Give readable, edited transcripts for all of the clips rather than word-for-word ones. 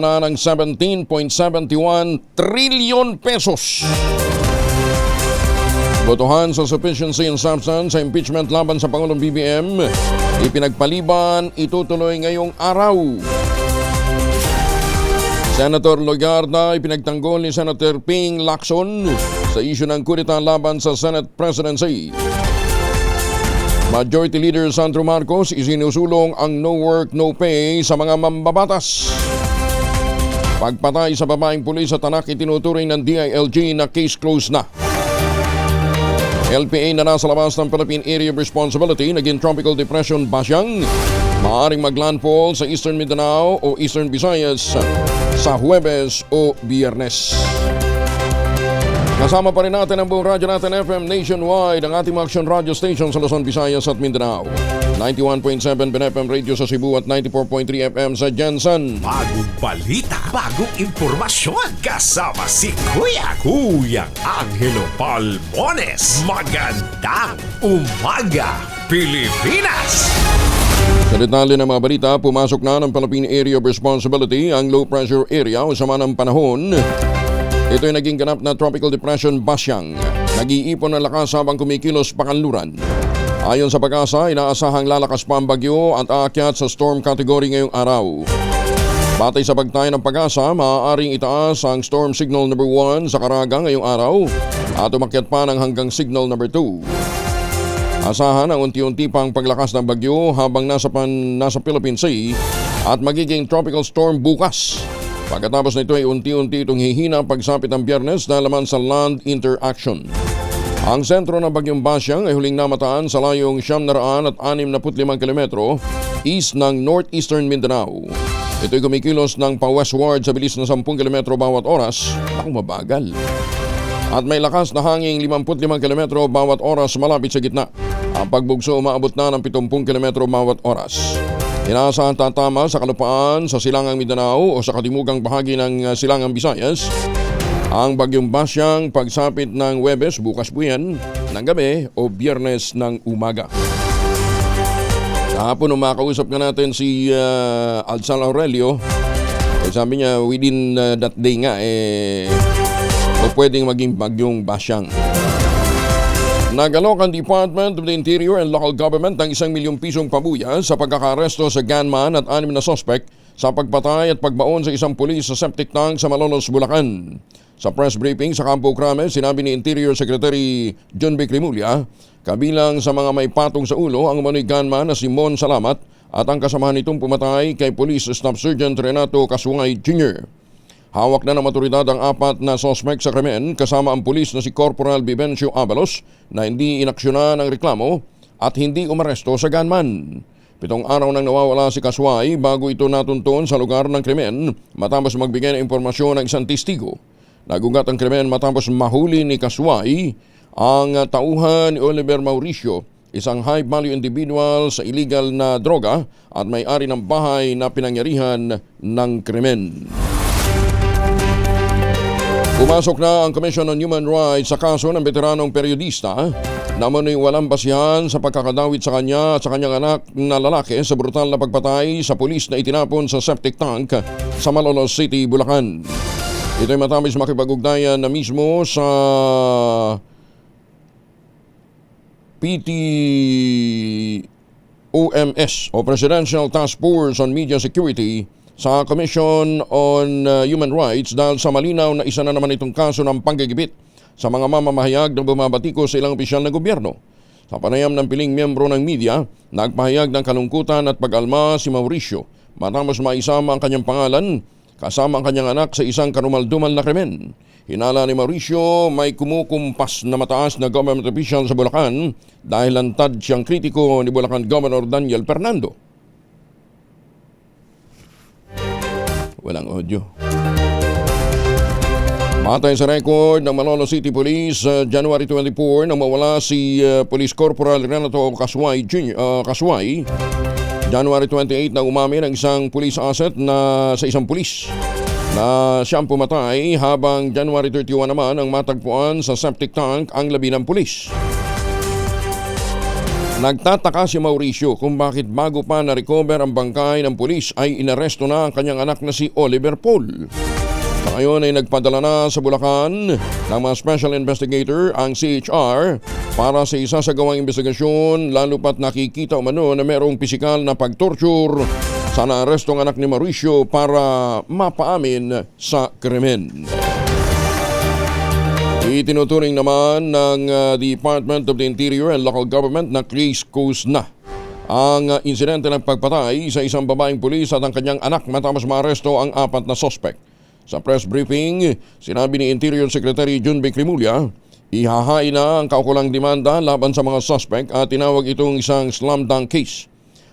na ng 17.71 trillion pesos. Botohan sa sufficiency and substance sa impeachment laban sa Pangulong BBM, ipinagpaliban, itutuloy ngayong araw. Senator Logarda ipinagtanggol ni Senator Ping Lacson sa isyu ng kudeta laban sa Senate presidency. Majority Leader Sandro Marcos isinusulong ang no work, no pay sa mga mambabatas. Pagpatay sa babaeng pulis sa Tanak itinuturing ng DILG na case closed na. LPA na nasa labas ng Philippine Area of Responsibility naging Tropical Depression Basyang, maaaring maglandfall sa Eastern Mindanao o Eastern Visayas sa Huwebes o Biyernes. Kasama pa rin natin ang buong radyo natin FM nationwide, ang ating mga action radio station sa Luzon, Visayas at Mindanao. 91.7 BNFM Radio sa Cebu at 94.3 FM sa Jensen. Bagong balita, bagong impormasyon, kasama si Kuya Angelo Palmones. Magandang umaga, Pilipinas! Sa detalye ng mga balita, pumasok na ng Philippine Area of Responsibility ang low pressure area o sama ng panahon. Ito ay naging ganap na Tropical Depression Basyang. Nag-iipon ng lakas habang kumikilos pakanluran. Ayon sa Pag-asa, inaasahang lalakas pa ang bagyo at aakyat sa storm category ngayong araw. Batay sa pagtaya ng Pag-asa, maaaring itaas ang storm signal number 1 sa Caraga ngayong araw at umakyat pa ng hanggang signal number 2. Asahan ang unti-unti pang paglakas ng bagyo habang nasa Philippine Sea at magiging tropical storm bukas. Pagkatapos nito ay unti-unti itong hihina pagsapit ng Biyernes na laman sa land interaction. Ang sentro ng Bagyong Basyang ay huling namataan sa layong 765 kilometro east ng northeastern Mindanao. Ito'y kumikilos ng pa-westward sa bilis na 10 kilometro bawat oras. Ako mabagal. At may lakas na hanging 55 kilometro bawat oras malapit sa gitna. Ang pagbugso umaabot na ng 70 kilometro bawat oras. Inaasahan tatama sa kalupaan sa Silangang Mindanao o sa katimugang bahagi ng Silangang Visayas ang Bagyong Basyang pagsapit ng Huwebes bukas po yan ng gabi o Biyernes ng umaga. Kahapon makausap nga natin si Alzal Aurelio. Sabi niya within that day nga o pwedeng maging Bagyong Basyang. Nagalok ang Department of the Interior and Local Government ng 1 milyong pisong pabuya sa pagkakaresto sa gunman at 6 na suspect sa pagpatay at pagbaon sa isang pulis sa septic tank sa Malolos, Bulacan. Sa press briefing sa Campo Crame, sinabi ni Interior Secretary John B. Cremulya, kabilang sa mga may patong sa ulo ang umano'y gunman na si Mon Salamat at ang kasamahan nitong pumatay kay Police Staff Sergeant Renato Casungay Jr. Hawak na ng otoridad ang 4 na suspect sa krimen kasama ang pulis na si Corporal Vivencio Abalos na hindi inaksyonan ng reklamo at hindi umaresto sa gunman. 7 araw nang nawawala si Casungay bago ito natunton sa lugar ng krimen matapos magbigay ng impormasyon ng isang testigo. Nagugat ang krimen matapos mahuli ni Casungay ang tauhan ni Oliver Mauricio, isang high-value individual sa illegal na droga at may-ari ng bahay na pinangyarihan ng krimen. Pumasok na ang Commission on Human Rights sa kaso ng veteranong periodista na umano'y walang basihan sa pagkakadawit sa kanya at sa kanyang anak na lalaki sa brutal na pagpatay sa pulis na itinapon sa septic tank sa Malolos City, Bulacan. Ito'y matapos makipag-ugnayan na mismo sa PTOMS o Presidential Task Force on Media Security sa Commission on Human Rights dahil sa malinaw na isa na naman itong kaso ng panggigipit sa mga mamamahayag na bumabatiko sa ilang opisyal na gobyerno. Sa panayam ng piling miyembro ng media, nagpahayag ng kalungkutan at pag-alma si Mauricio matapos maisama ang kanyang pangalan kasama ang kanyang anak sa isang karumaldumal na krimen. Hinala ni Mauricio may kumukumpas na mataas na government official sa Bulacan dahil lantad siyang kritiko ni Bulacan Governor Daniel Fernando. Walang audio. Batay sa record ng Malolos City Police, January 24 nang mawala si Police Corporal Renato Casungay Casungay. January 28 na umamin ang isang police asset na sa isang pulis na siyang pumatay habang January 31 naman ang matagpuan sa septic tank ang labi ng pulis. Nagtataka si Mauricio kung bakit bago pa na-recover ang bangkay ng pulis ay inaresto na ang kanyang anak na si Oliver Paul. Sa ngayon ay nagpadala na sa Bulacan ng mga special investigator ang CHR para sa isasagawang investigasyon lalo pat nakikita umano na mayroong pisikal na pagtorture sa naarestong anak ni Mauricio para mapaamin sa krimen. Itinuturing naman ng Department of the Interior and Local Government na case closed na ang insidente ng pagpatay sa isang babaeng pulis at ang kanyang anak matapos maaresto ang 4 na suspect. Sa press briefing, sinabi ni Interior Secretary Jun B. Cremulya, ihahain na ang kaukulang demanda laban sa mga suspect at tinawag itong isang slam dunk case.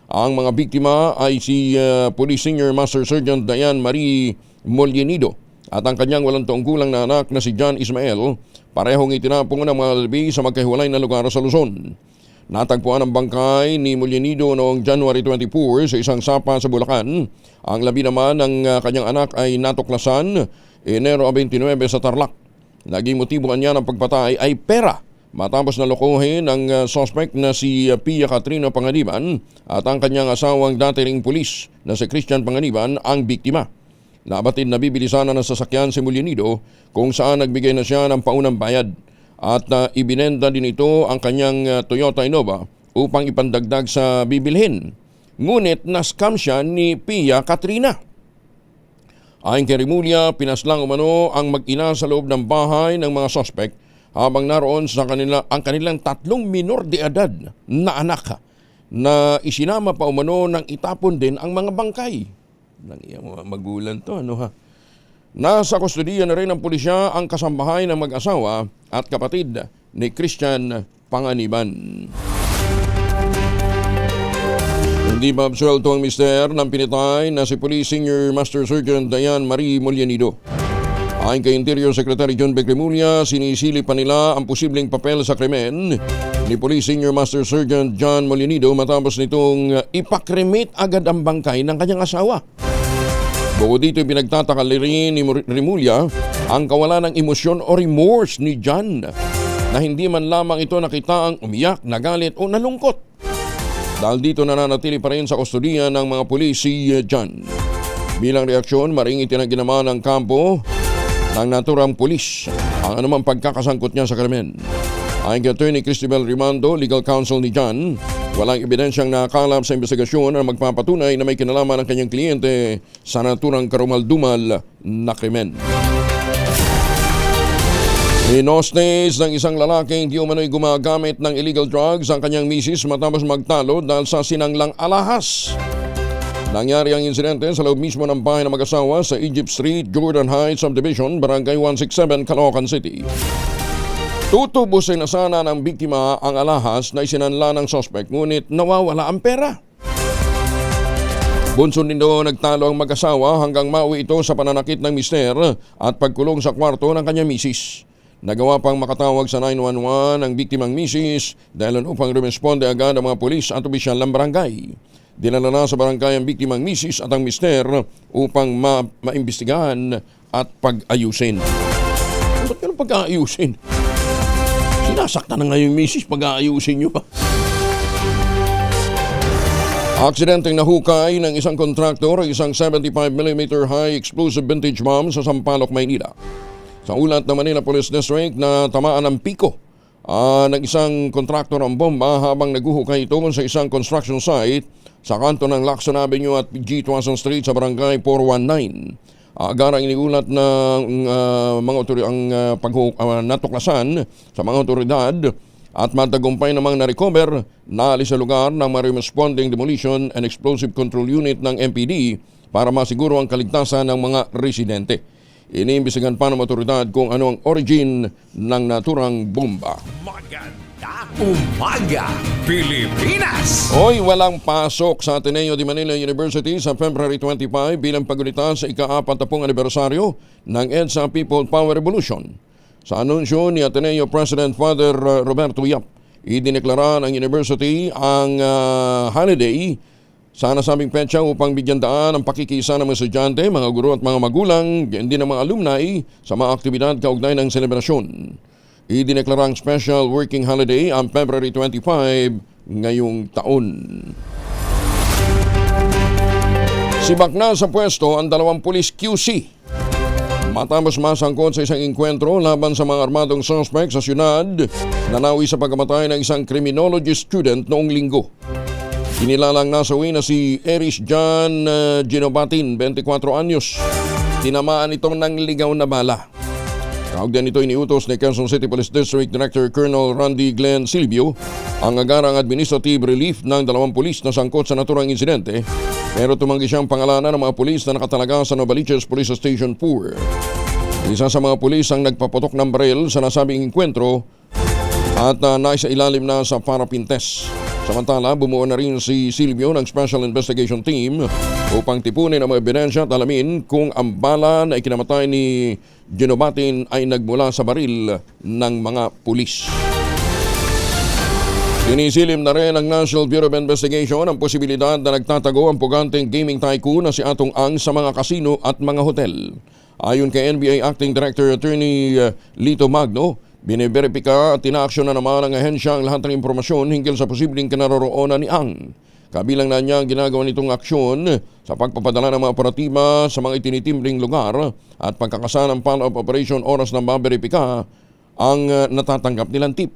Ang mga biktima ay si Police Senior Master Sergeant Diane Marie Mollenido at ang kanyang 8 taong gulang na anak na si John Ismael, parehong itinapong ng mga lalbi sa magkahiwalay na lugar sa Luzon. Natagpuan ang bangkay ni Mollenido noong January 24 sa isang sapa sa Bulacan. Ang labi naman ng kanyang anak ay natuklasan Enero 29 sa Tarlac. Naging motibo niya ng pagpatay ay pera matapos na lokohin ang suspect na si Pia Katrina Panganiban at ang kanyang asawang dati ring pulis na si Christian Panganiban ang biktima. Nabatid na bibili sana ng sasakyan si Mollenido kung saan nagbigay na siya ng paunang bayad. At ibinenta din ito ang kanyang Toyota Innova upang ipandagdag sa bibilhin. Ngunit na-scam siya ni Pia Katrina. Ayon kay Cremulya, pinaslang umano ang mag-ina sa loob ng bahay ng mga suspect habang naroon sa ang kanilang 3 minor de edad na anak na isinama pa umano ng itapon din ang mga bangkay. Nang iyang mga magulang to, ano ha? Nasa kustudiya na rin ng pulisya ang kasambahay ng mag-asawa at kapatid ni Christian Panganiban. Hindi pa absuelto ang mister ng pinitay na si Police Senior Master Sergeant Diane Marie Mollenido. Ayon kay Interior Secretary John B. Cremulya, sinisili pa nila ang posibleng papel sa krimen ni Police Senior Master Sergeant John Mollenido matapos nitong ipakremate agad ang bangkay ng kanyang asawa. Bukod dito, pinagtatakal rin ni Cremulya ang kawalan ng emosyon o remorse ni John na hindi man lamang ito nakita ang umiyak, nagalit o nalungkot. Dahil dito nananatili pa rin sa kustudiya ng mga pulis si John. Bilang reaksyon, maring itinanggi naman ng kampo ng naturang pulis ang anumang pagkakasangkot niya sa krimen. Ayon kay Attorney Cristobal Rimando, legal counsel ni John, walang ebidensyang nakakalap sa investigasyon na magpapatunay na may kinalaman ng kanyang kliyente sa naturang karumal-dumal na krimen. Hinostes ng isang lalaki hindi umano'y gumagamit ng illegal drugs ang kanyang misis matapos magtalo dahil sa sinanglang alahas. Nangyari ang insidente sa loob mismo ng bahay ng mag-asawa sa Egypt Street, Jordan Heights Subdivision, Barangay 167, Caloocan City. Tutubusin na sana ng biktima ang alahas na isinanla ng suspect ngunit nawawala ang pera. Bunson din doon nagtalo ang mag-asawa hanggang mauwi ito sa pananakit ng mister at pagkulong sa kwarto ng kanyang misis. Nagawa pang makatawag sa 911 ang biktimang misis dahil upang rumesponde agad ang mga pulis at opisyal ng barangay. Dinala na sa barangay ang biktimang misis at ang mister upang maimbestigahan at pag-ayusin. Ba't ganun pag-aayusin? Sinasaktan na nga yung misis, pag-aayusin nyo pa. Aksidenteng nahukay ng isang kontraktor ang isang 75mm high explosive vintage bomb sa Sampaloc, Maynila. Sa ulat ng Manila Police District na tamaan ng piko ng isang kontraktor ang bomba habang naguhukay ito sa isang construction site sa kanto ng Lacson Avenue at G. Tuason Street sa Barangay 419. Agarang iniulat ng natuklasan sa mga otoridad at matagumpay namang na-recover na alis sa lugar ng responding demolition and explosive control unit ng MPD para masiguro ang kaligtasan ng mga residente. Iniimbestigahan pa ng otoridad kung ano ang origin ng naturang bomba. Magandang umaga, Pilipinas! Hoy, walang pasok sa Ateneo de Manila University sa February 25 bilang pagulitan sa ika-40 anibersaryo ng EDSA People Power Revolution. Sa anunsyo ni Ateneo President Father Roberto Yap, idineklara ng university ang holiday sa nasabing petsa upang bigyan daan ang pakikisa ng mga estudyante, mga guro at mga magulang, hindi ng mga alumni sa mga aktibidad kaugnay ng selebrasyon. Idineklarang special working holiday ang February 25 ngayong taon. Sibak na sa pwesto ang 2 pulis QC. Matapos masangkot sa isang engkwentro laban sa mga armadong suspect sa syudad, nanawi sa pagkamatay ng isang criminology student noong linggo. Kinilalang nasawi na si Erich John Ginobatin, 24 anyos. Tinamaan ito ng ligaw na bala. Kaugdan ito iniutos ni Quezon City Police District Director Colonel Randy Glenn Silvio ang agarang administrative relief ng 2 pulis na sangkot sa naturang insidente, pero tumanggi siyang pangalanan ng mga pulis na nakatalaga sa Novaliches Police Station 4. Isa sa mga pulis ang nagpaputok ng baril sa nasabing enkwentro at naisa ilalim na sa parapintes. Samantala, bumuo na rin si Silvio ng Special Investigation Team upang tipunin ang mga ebidensya at alamin kung ang bala na ikinamatay ni Ginobatin ay nagmula sa baril ng mga pulis. Sinisilim na rin ng National Bureau of Investigation ang posibilidad na nagtatago ang puganteng gaming tycoon na si Atong Ang sa mga kasino at mga hotel. Ayon kay NBA Acting Director Attorney Lito Magno, biniberipika at tinaaksyon na naman ang ahensya ang lahat ng impormasyon hinggil sa posibleng kinaroroonan ni Ang. Kabilang na niya ang ginagawa nitong aksyon sa pagpapadala ng mga operatiba sa mga itinitimbring lugar at pagkakasa ng follow-up operation oras na maberipika ang natatanggap nilang tip.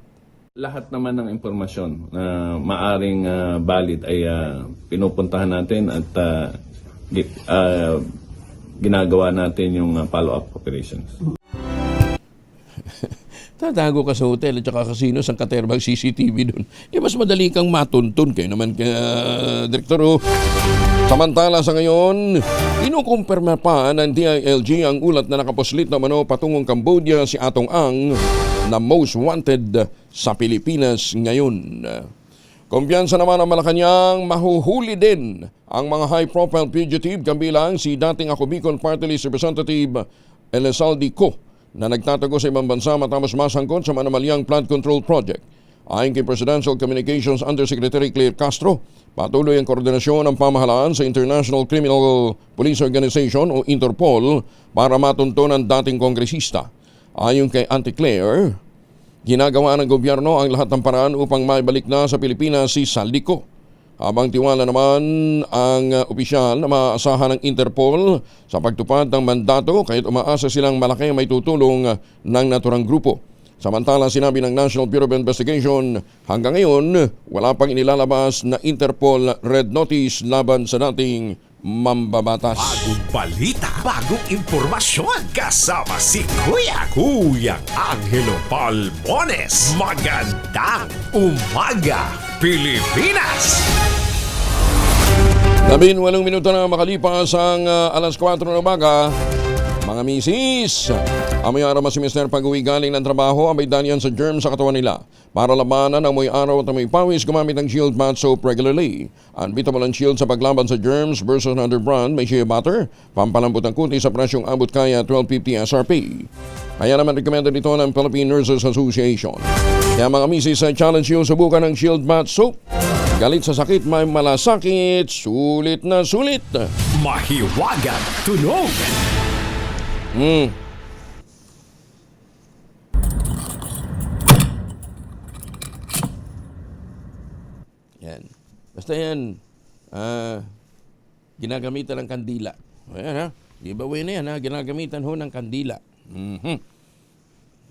Lahat naman ng impormasyon na maaring valid ay pinupuntahan natin at ginagawa natin yung follow-up operations. Tatago ka sa hotel at saka casino sa katerbang CCTV doon. Di mas madali kang matuntun kayo naman Direktor. Samantala sa ngayon, inukumpirma pa ng DILG ang ulat na nakapuslit na patungong Cambodia si Atong Ang na most wanted sa Pilipinas ngayon. Kumpiyansa naman ang Malacanang, mahuhuli din ang mga high-profile fugitive kabilang si dating Ako Bicol Party List Representative Elizalde Co na nagtatago sa ibang bansa matapos masangkot sa Manamalyang Flood Control Project. Ayon kay Presidential Communications Undersecretary Claire Castro, patuloy ang koordinasyon ng pamahalaan sa International Criminal Police Organization o Interpol para matunton ang dating kongresista. Ayon kay Auntie Claire, ginagawa ng gobyerno ang lahat ng paraan upang maibalik na sa Pilipinas si Saldi Co. Habang tiwala naman ang opisyal na maaasahan ng Interpol sa pagtupad ng mandato kahit umaasa silang malaki may tutulong ng naturang grupo. Samantala, sinabi ng National Bureau of Investigation, hanggang ngayon wala pang inilalabas na Interpol Red Notice laban sa dating mambabatas. Bagong balita, bagong impormasyon. Kasama si Kuya Angelo Palmones. Magandang umaga, Pilipinas! 18 minuto na makalipas ang alas 4 ng umaga. Mga misis, amoy araw si Mr. pag-uwi galing ng trabaho, amoy danyan sa germ sa katawan nila. Para labanan ang amoy araw at amoy pawis, gumamit ng Shield Bath Soap regularly. Unbeatable ang Shield sa paglaban sa germs versus another brand, may shea butter, pampalambot ang kuti sa presyong abot kaya 12.50 SRP. Kaya naman recommended ito ng Philippine Nurses Association. Kaya mga misis, challenge yung subukan ng Shield Bath Soap. Galit sa sakit, may malasakit, sulit na sulit. Mahiwagang tunog. Yan. Basta yan, ginagamitan ng kandila. Ayan ha, giveaway na yan ha, ginagamitan ho ng kandila.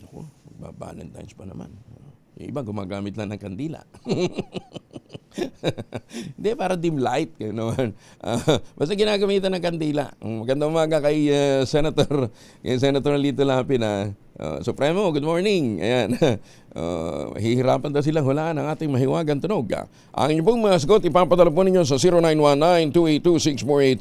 Ako, magba-Valentine's pa naman. Yung iba gumagamit lang ng kandila. Hindi, para dim light. Basta ginagamitan ng kandila. Magandang umaga kay Senator Lito Lapin. Supremo, good morning. Ayan. Hihirapan daw silang hulaan ang ating mahiwagang tunog. Ang inyong pong mga sagot, ipapadala po ninyo sa 0919-282-6485.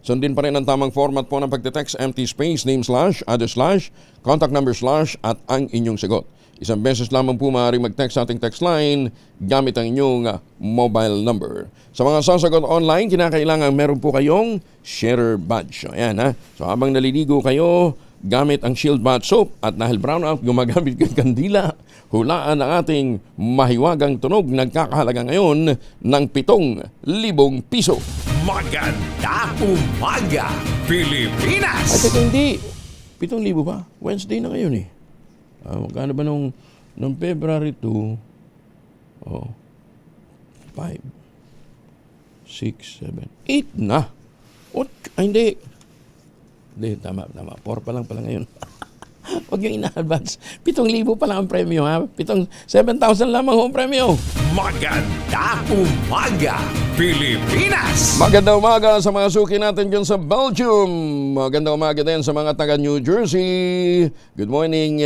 Sundin pa rin ang tamang format po ng pagte-text, empty space, name slash, address slash, contact number slash, at ang inyong sagot. Isang beses lamang po maaaring mag-text sa ating text line gamit ang inyong mobile number. Sa mga sasagot online, kinakailangan meron po kayong sharer badge. Ayan ha. So habang naliligo kayo, gamit ang Shield Bath Soap at dahil brown out, gumagamit ng kandila, hulaan ang ating mahiwagang tunog. Nagkakahalaga ngayon ng 7,000 piso. Magandang umaga, Pilipinas! Ay, teka, hindi. 7,000 ba? Wednesday na ngayon eh. Magkano ba nung February 2? 5, 6, 7, 8 na. Hindi. Hindi, tama. 4 pa lang pala ngayon. Huwag yung ina-advance. 7,000 pa lang ang premyo, ha? 7,000 lamang ang premyo. Magandang umaga, Pilipinas! Magandang umaga sa mga suki natin dyan sa Belgium. Magandang umaga din sa mga taga New Jersey. Good morning,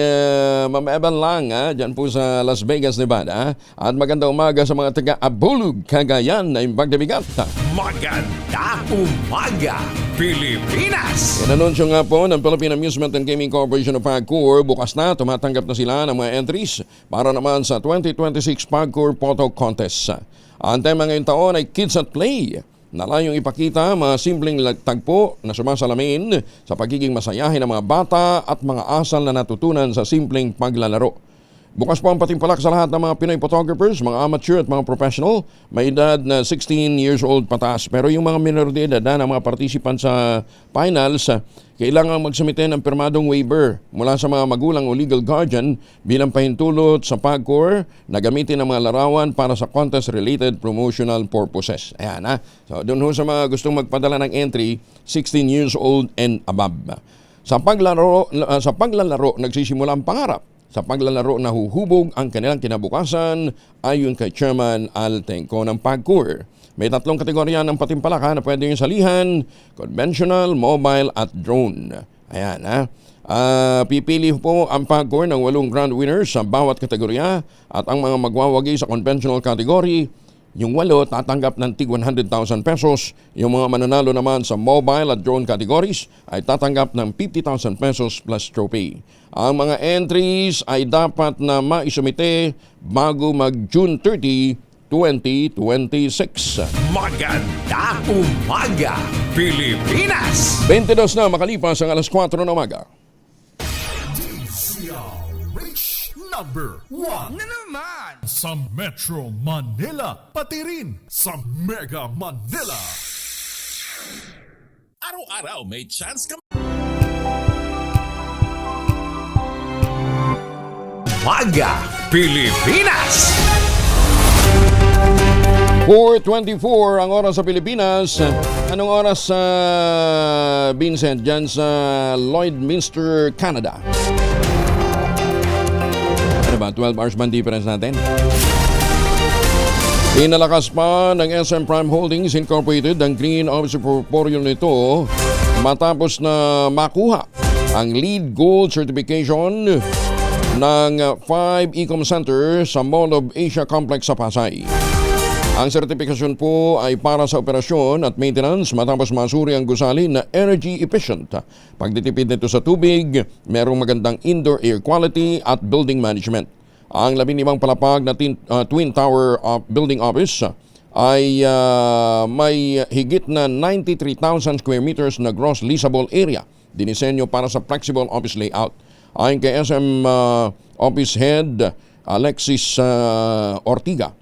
Ma'am Evan Lang, ha? Dyan po sa Las Vegas, Nevada. At magandang umaga sa mga taga Abulug, Cagayan na imbag na bigat. Magandang umaga, Pilipinas! Inanunsyo nga po ng Philippine Amusement and Gaming Corporation of PAGCOR, bukas na tumatanggap na sila ng mga entries para naman sa 2026 PAGCOR Photo Contest. Ang tema ngayong taon ay Kids at Play. Nalayong ipakita mga simpleng tagpo na sumasalamin sa pagiging masayahin ng mga bata at mga asal na natutunan sa simpleng paglalaro. Bukas po ang patimpalak sa lahat ng mga Pinoy photographers, mga amateur at mga professional, may edad na 16 years old pataas. Pero yung mga minor de edad na mga participants sa finals, kailangan magsumite ng pirmadong waiver mula sa mga magulang o legal guardian bilang pahintulot sa PAGCOR na gamitin ang mga larawan para sa contest-related promotional purposes. Ayan, ha? So, doon ho sa mga gustong magpadala ng entry, 16 years old and above. Sa paglalaro, nagsisimula ang pangarap. Sa paglalaro na huhubog ang kanilang kinabukasan ayon kay Chairman Al Tengco ng PAGCOR. May 3 kategorya ng patimpalak na pwede yung salihan, conventional, mobile at drone. Ayan, ha. Pipili po ang PAGCOR ng 8 grand winners sa bawat kategorya at ang mga magwawagi sa conventional category, yung 8 tatanggap ng tig 100,000 pesos. Yung mga mananalo naman sa mobile at drone categories ay tatanggap ng 50,000 pesos plus trophy. Ang mga entries ay dapat na maisumite bago mag-June 30, 2026. Magandang umaga, Pilipinas! 22 na makalipas ang alas 4 ng umaga. DZRH number 1 na naman sa Metro Manila, pati rin sa Mega Manila. Araw-araw may chance ka. Umaga, Pilipinas! 4:24 ang oras sa Pilipinas. Anong oras sa Vincent dyan sa Lloydminster, Canada? Ano ba? 12 hours man difference natin? Pinalakas pa ng SM Prime Holdings Incorporated ang Green Officer Portfolio nito matapos na makuha ang LEED Gold Certification ng 5 Ecom Center sa Mall of Asia Complex sa Pasay. Ang sertifikasyon po ay para sa operasyon at maintenance matapos masuri ang gusali na energy efficient. Pagtitipid nito sa tubig, merong magandang indoor air quality at building management. Ang 15 palapag na Twin Tower Building Office ay may higit na 93,000 square meters na gross leasable area. Dinisenyo para sa flexible office layout. Ayon kay SM Office Head Alexis Ortiga,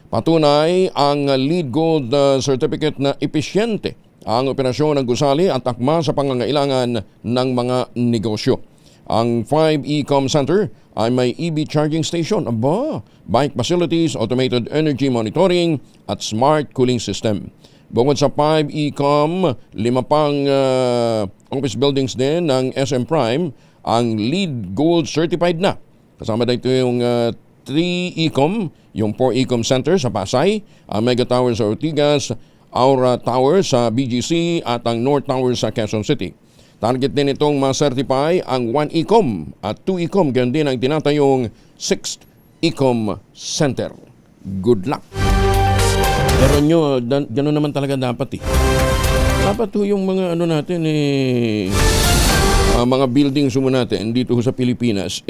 patunay ang LEED Gold Certificate na epesyente ang operasyon ng gusali at akma sa pangangailangan ng mga negosyo. Ang 5 Ecom Center ay may EV charging station, bike facilities, automated energy monitoring at smart cooling system. Bukod sa 5 Ecom, 5 pang office buildings din ng SM Prime ang LEED Gold certified na. Kasama dito yung 3 Ecom, yung 4 Ecom Center sa Pasay, ang Mega Tower sa Ortigas, Aura Tower sa BGC at ang North Tower sa Quezon City. Target din itong ma-certify ang 1 Ecom at 2 Ecom, ganyan din ang tinatayong 6th Ecom Center. Good luck! Pero nyo, gano'n naman talaga dapat eh. Dapat ho yung mga ano natin mga buildings mo natin dito sa Pilipinas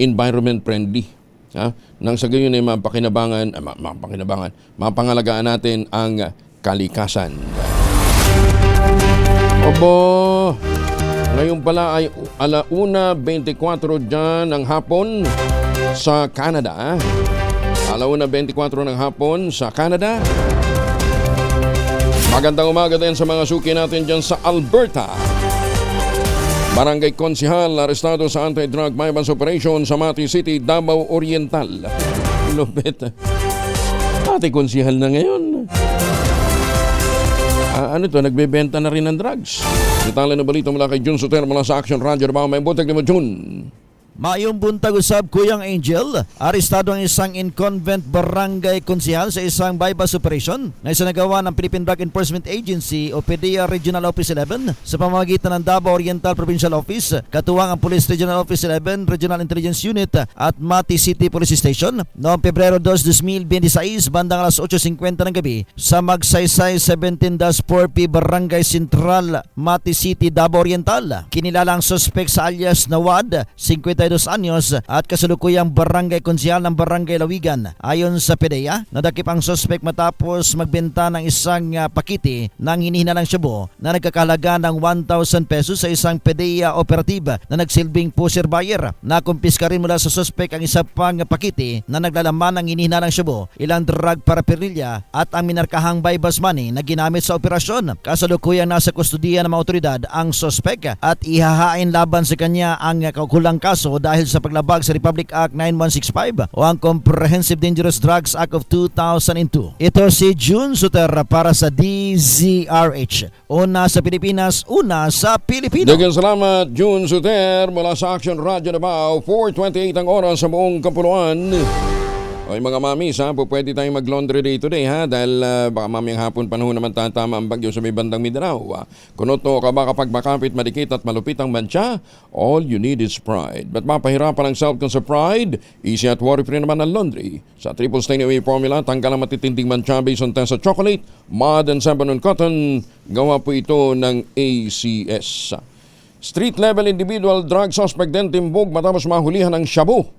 environment friendly. Nang sa gayon ay mapangalagaan natin ang kalikasan. Obo, ngayon pala ay 1:24 dyan ng hapon sa Canada. 1:24 ng hapon sa Canada. Magandang umaga din sa mga suki natin dyan sa Alberta. Barangay Konsihal, arestado sa anti-drug bypass operation sa Mati City, Davao Oriental. Lupit. Dati konsihal na ngayon. Ano to, nagbebenta na rin ng drugs. Detalye na balita mula kay Jun Soter mula sa Action Radio. May buntag ni mo, Jun. Mayong buntag usab Kuyang Angel, arestado ang isang inconvent barangay konsihal sa isang bypass operation na isinagawa ng Philippine Drug Enforcement Agency o PDEA Regional Office 11 sa pamamagitan ng Davao Oriental Provincial Office, katuwang ang Police Regional Office 11, Regional Intelligence Unit at Mati City Police Station noong Pebrero 2, 2026 bandang alas 8:50 ng gabi sa Magsaysay 17-4P Barangay Central, Mati City, Davao Oriental. Kinilala ang suspect sa alias Nawad, 52 anyos at kasalukuyang barangay konsihal ng Barangay Lawigan. Ayon sa PDEA, nadakip ang suspect matapos magbenta ng isang pakiti ng hinihinalang shabu na nagkakahalaga ng 1,000 pesos sa isang PDEA operative na nagsilbing pusher buyer. Nakumpiska rin mula sa suspect ang isa pang pakiti na naglalaman ng hinihinalang shabu, ilang drug paraphernalia at ang minarkahang bypass money na ginamit sa operasyon. Kasalukuyang nasa kustudiya ng mga otoridad ang suspect at ihahain laban sa kanya ang kaukulang kaso dahil sa paglabag sa Republic Act 9165 o ang Comprehensive Dangerous Drugs Act of 2002. Ito si Jun Soter para sa DZRH. Una sa Pilipinas, una sa Pilipino. Daghang salamat, Jun Soter mula sa Action Radio Davao. 4:28 ang oras sa buong kapuluan. O mga mamis, pwede tayong mag-laundry day today dahil baka mamayang hapon panahon naman tatama ang bagyo sa may bandang Mindanao. Kunoto ka ba kapag makapit, madikit at malupit ang mantsa? All you need is Pride. Ba't mapahirapan ang self-con sa Pride? Easy at worry-free naman ang laundry. Sa triple stain away formula, tanggal ang matitinding mantsa based on test sa chocolate, mud and sabanon cotton. Gawa po ito ng ACS. Street level individual drug suspect din timbog matapos mahulihan ng shabu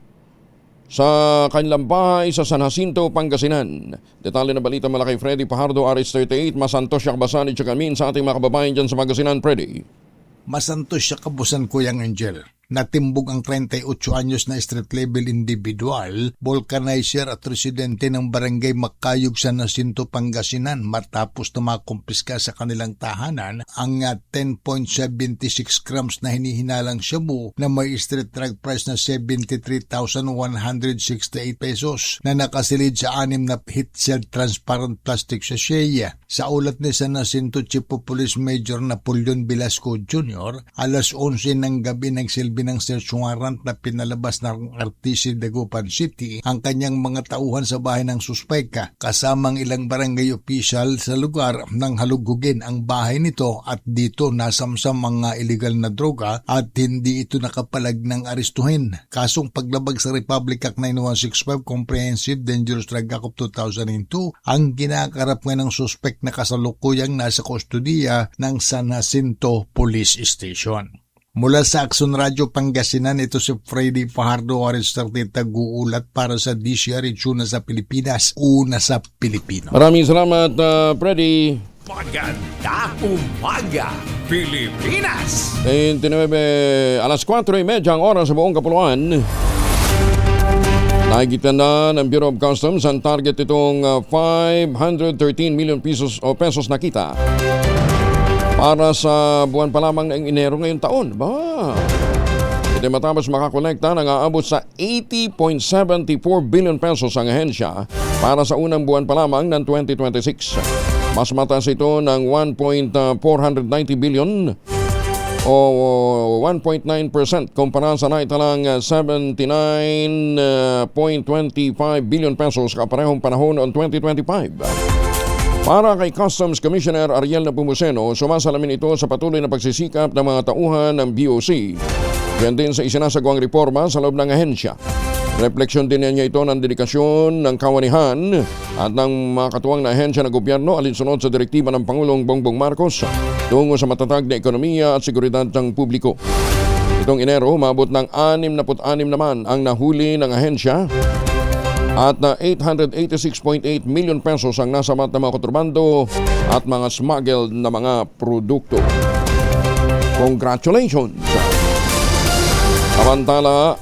sa kanilang bahay sa San Jacinto, Pangasinan. Detalye na balita mula kay Freddy Pajardo, RH38, Masantos siya kabasani at kamin sa ating mga kababayan dyan sa Pangasinan, Freddy. Masantos siya kabusan Kuyang Angel. Natimbog ang 38 anyos na street level individual, vulcanizer at residente ng barangay Makayog sa Jacinto, Pangasinan matapos na makumpiska sa kanilang tahanan ang 10.76 grams na hinihinalang shabu na may street drug price na 73,168 pesos na nakasilid sa 6 na heat-sealed transparent plastic sachet. Sa ulat ni San Jacinto Chief of Police Major Napoleon Velasco Jr., alas 11 ng gabi nagsilbi ng search warrant na pinalabas ng RTC Dagupan City ang kanyang mga tauhan sa bahay ng suspeka kasamang ilang barangay official sa lugar nang halugugin ang bahay nito at dito nasamsam mga illegal na droga at hindi ito nakapalag ng arestuhin. Kasong paglabag sa Republic Act 9165 Comprehensive Dangerous Drug Act of 2002 ang kinakarap nga ng suspek na kasalukuyang nasa kustudiya ng San Jacinto Police Station. Mula sa Action Radio Pangasinan, ito si Freddy Fajardo, RH38, taguulat para sa DZRH, una sa Pilipinas, una sa Pilipino. Maraming salamat, Freddy. Maganda umaga, Pilipinas! 29, alas 4:30 ang oras sa buong kapuluan. Nakikita na ng Bureau of Customs ang target itong 513 million pesos o pesos na kita para sa buwan pa lamang ng Enero ngayong taon. Ito matapos makakolekta ng aabot sa 80.74 billion pesos ang ahensya para sa unang buwan pa lamang ng 2026. Mas mataas ito ng 1.490 billion o 1.9% kumpara sa naitalang 79.25 billion pesos kaparehong panahon noong 2025. Para kay Customs Commissioner Ariel Nepomuceno, sumasalamin ito sa patuloy na pagsisikap ng mga tauhan ng BOC. Yan din sa isinasagawang reforma sa loob ng ahensya. Refleksyon din niya ito ng dedikasyon ng kawanihan at ng mga katuwang na ahensya ng gobyerno alinsunod sa direktiba ng Pangulong Bongbong Marcos tungo sa matatag na ekonomiya at seguridad ng publiko. Itong Enero, umabot ng 66 naman ang nahuli ng ahensya at na 886.8 million pesos ang nasamat na mga kontrabando at mga smuggled na mga produkto. Congratulations! Samantala,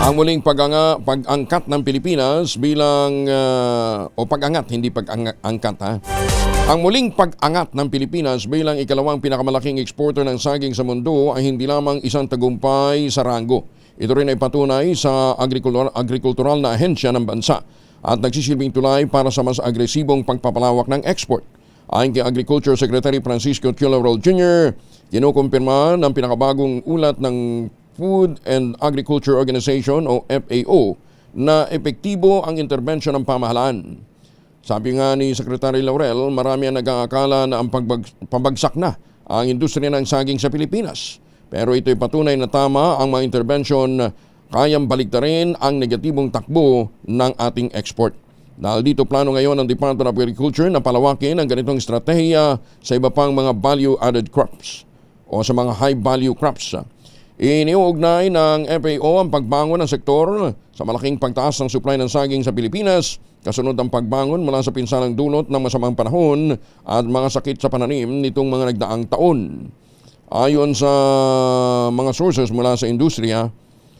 ang muling pag-angkat ng Pilipinas bilang pag-angat, hindi pag-angkat Ang muling pag-angat ng Pilipinas bilang ikalawang pinakamalaking exporter ng saging sa mundo ay hindi lamang isang tagumpay sa ranggo. Ito rin ay patunay sa agrikultural na ahensya ng bansa. at nagsisilbing tulay para sa mas agresibong pagpapalawak ng export. Ayon kay Agriculture Secretary Francisco Chulaurol Jr., kinukumpirma ng pinakabagong ulat ng Food and Agriculture Organization o FAO na epektibo ang interbensyon ng pamahalaan. Sabi nga ni Secretary Laurel, marami ang nag-aakala na ang pabagsak na ang industriya ng saging sa Pilipinas. Pero ito'y patunay na tama ang mga intervention, kayang baliktarin ang negatibong takbo ng ating export. Dahil dito plano ngayon ng Department of Agriculture na palawakin ang ganitong estratehiya sa iba pang mga value-added crops o sa mga high-value crops. Iniuugnay ng FAO ang pagbangon ng sektor sa malaking pagtaas ng supply ng saging sa Pilipinas, kasunod ang pagbangon mula sa pinsalang dulot ng masamang panahon at mga sakit sa pananim nitong mga nagdaang taon. Ayon sa mga sources mula sa industriya,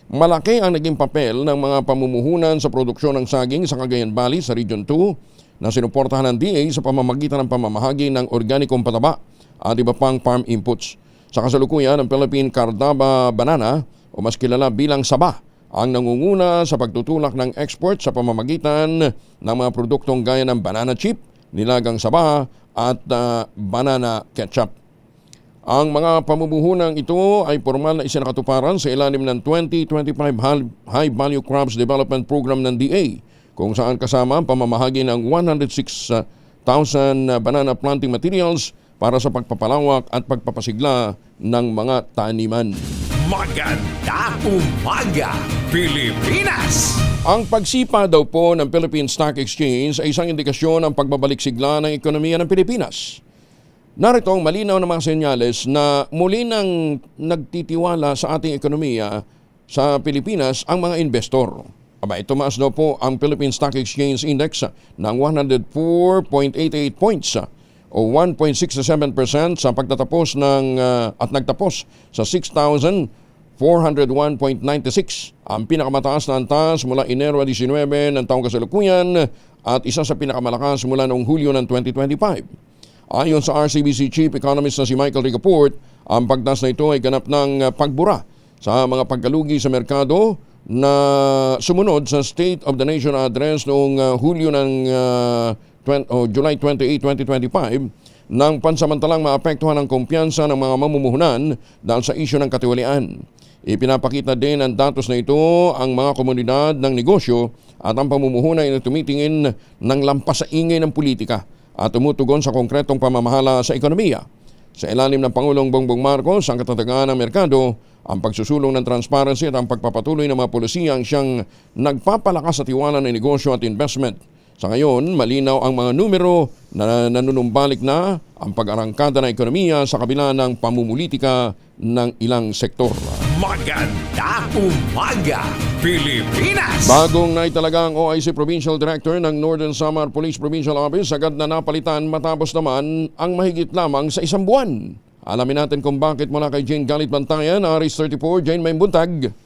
malaki ang naging papel ng mga pamumuhunan sa produksyon ng saging sa Cagayan Valley sa Region 2 na sinuportahan ng DA sa pamamagitan ng pamamahagi ng organikong pataba at iba pang farm inputs. Sa kasalukuyan, ang Philippine Cardaba Banana o mas kilala bilang Saba ang nangunguna sa pagtutulak ng export sa pamamagitan ng mga produktong gaya ng banana chip, nilagang saba at banana ketchup. Ang mga pamumuhunang ito ay formal na isinakatuparan sa ilalim ng 2025 High Value Crops Development Program ng DA, kung saan kasama ang pamamahagi ng 106,000 banana planting materials para sa pagpapalawak at pagpapasigla ng mga taniman. Magandang umaga, Pilipinas! Ang pagsipa daw po ng Philippine Stock Exchange ay isang indikasyon ng pagbabalik sigla ng ekonomiya ng Pilipinas. Narito ang malinaw na mga senyales na muli nang nagtitiwala sa ating ekonomiya sa Pilipinas ang mga investor. Tumaas daw po ang Philippine Stock Exchange Index ng 104.88 points o 1.67% sa pagtatapos at nagtapos sa 6,401.96. Ang pinakamataas na antas mula Enero 19 ng taong kasalukuyan at isa sa pinakamalakas mula noong Hulyo ng 2025. Ayon sa RCBC Chief Economist na si Michael Ricaport, ang pagtaas na ito ay ganap ng pagbura sa mga pagkalugi sa merkado na sumunod sa State of the Nation Address noong Hulyo ng July 28, 2025 nang pansamantalang maapektuhan ang kumpiyansa ng mga mamumuhunan dahil sa isyu ng katiwalian. Ipinapakita din ng datos na ito ang mga komunidad ng negosyo at ang pamumuhunan na tumitingin ng lampas sa ingay ng politika at tumutugon sa konkretong pamamahala sa ekonomiya. Sa ilalim ng Pangulong Bongbong Marcos, ang katatagan ng merkado, ang pagsusulong ng transparency at ang pagpapatuloy ng mga polisiya ang siyang nagpapalakas sa tiwala ng negosyo at investment. Sa ngayon, malinaw ang mga numero na nanunumbalik na ang pag-arangkada ng ekonomiya sa kabila ng pamumulitika ng ilang sektor. Magandang umaga, Pilipinas! Bagong naitalaga ang OIC Provincial Director ng Northern Samar Police Provincial Office, agad na napalitan matapos naman ang mahigit lamang sa isang buwan. Alamin natin kung bakit mula kay Jane Galit Bantayan, Aris 34, Jane May Buntag.